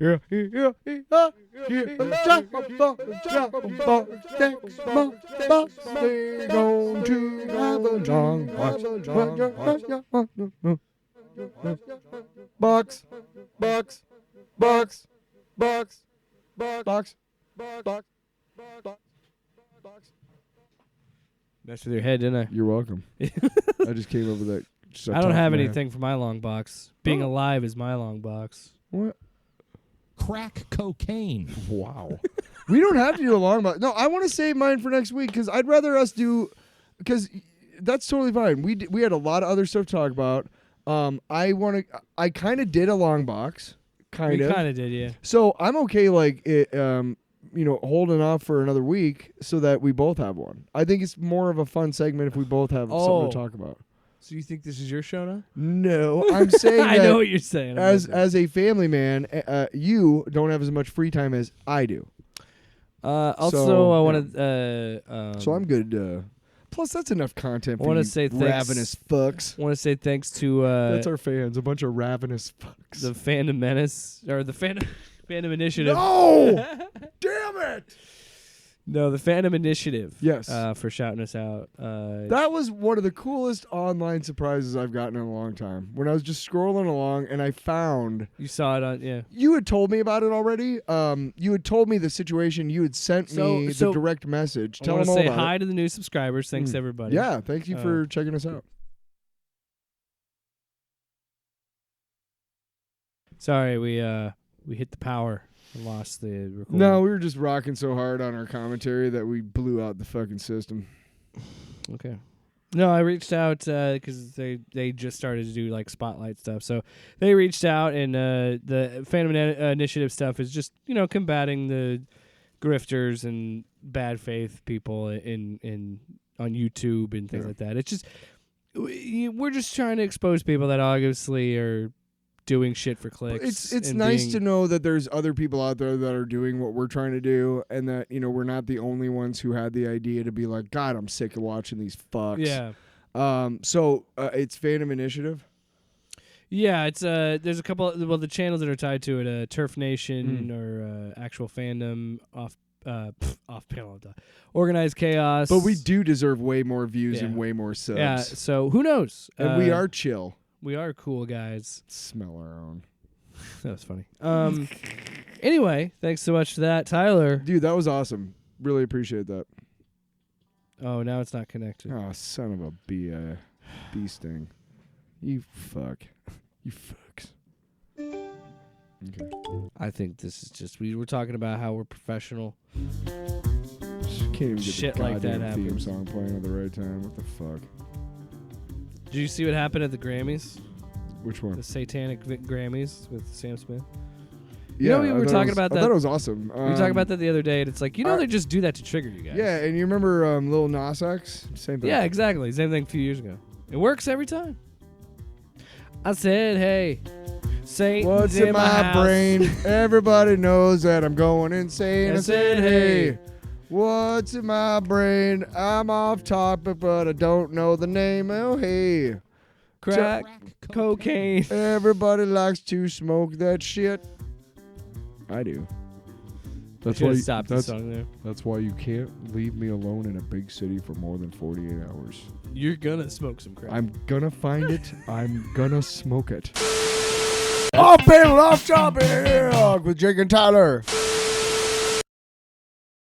Box. Messed with your head, didn't I? You're welcome. I just came up with that. I don't have anything for my long box. Being alive is my long box. What? Crack cocaine. Wow. We don't have to do a long box. No, I want to save mine for next week because I'd rather us do, because that's totally fine. We had a lot of other stuff to talk about. I kind of did a long box. We kind of did, yeah. So I'm okay, like, holding off for another week so that we both have one. I think it's more of a fun segment if we both have something to talk about. So you think this is your show now? No, I'm saying I know what you're saying. As a family man, you don't have as much free time as I do. Also, I want to. So I'm good. Plus, that's enough content. I want to say ravenous fucks. I want to say thanks to. That's our fans, a bunch of ravenous fucks. The Fandom Menace or the Fandom Initiative. No, damn it. No, the Fandom Initiative. Yes. For shouting us out. That was one of the coolest online surprises I've gotten in a long time. When I was just scrolling along and I found... You saw it on... Yeah. You had told me about it already. You had told me the situation. You had sent me the direct message. Tell them all about it. I want to say hi to the new subscribers. Thanks, everybody. Yeah, thank you for checking us out. Sorry, we hit the power. Lost the recording. No, we were just rocking so hard on our commentary that we blew out the fucking system. Okay. No, I reached out because they just started to do like spotlight stuff. So they reached out, and the Phantom Initiative stuff is just combating the grifters and bad faith people in on YouTube and things like that. It's just we're just trying to expose people that obviously are doing shit for clicks. It's nice to know that there's other people out there that are doing what we're trying to do, and that we're not the only ones who had the idea to be like, God, I'm sick of watching these fucks. Yeah. So it's Phantom Initiative. Yeah, it's there's a couple. The channels that are tied to it, Turf Nation or Actual Fandom, off panel, Organized Chaos. But we do deserve way more views and way more subs. Yeah. So who knows? And we are chill. We are cool guys. Smell our own. That was funny. Anyway, thanks so much for that, Tyler. Dude, that was awesome. Really appreciate that. Oh, now it's not connected. Oh, son of a bee sting. You fuck. You fucks. Okay. I think this is just we were talking about how we're professional. Just can't even get Shit the like that goddamn theme happens. song playing at the right time. What the fuck? Did you see what happened at the Grammys? Which one? The Satanic Grammys with Sam Smith? Yeah, we were talking about that. I thought it was awesome. We were talking about that the other day, and it's like, they just do that to trigger you guys. Yeah, and you remember Lil Nas X? Same thing. Yeah, exactly. Same thing a few years ago. It works every time. I said, hey, Satan's What's in my house. brain? Everybody knows that I'm going insane. I said, hey, what's in my brain? I'm off topic, but I don't know the name. Oh, hey. Crack cocaine. Everybody likes to smoke that shit. I do. That's why Stop the song there. That's why you can't leave me alone in a big city for more than 48 hours. You're gonna smoke some crack. I'm gonna find it. I'm gonna smoke it. Off panel, off topic with Jake and Tyler.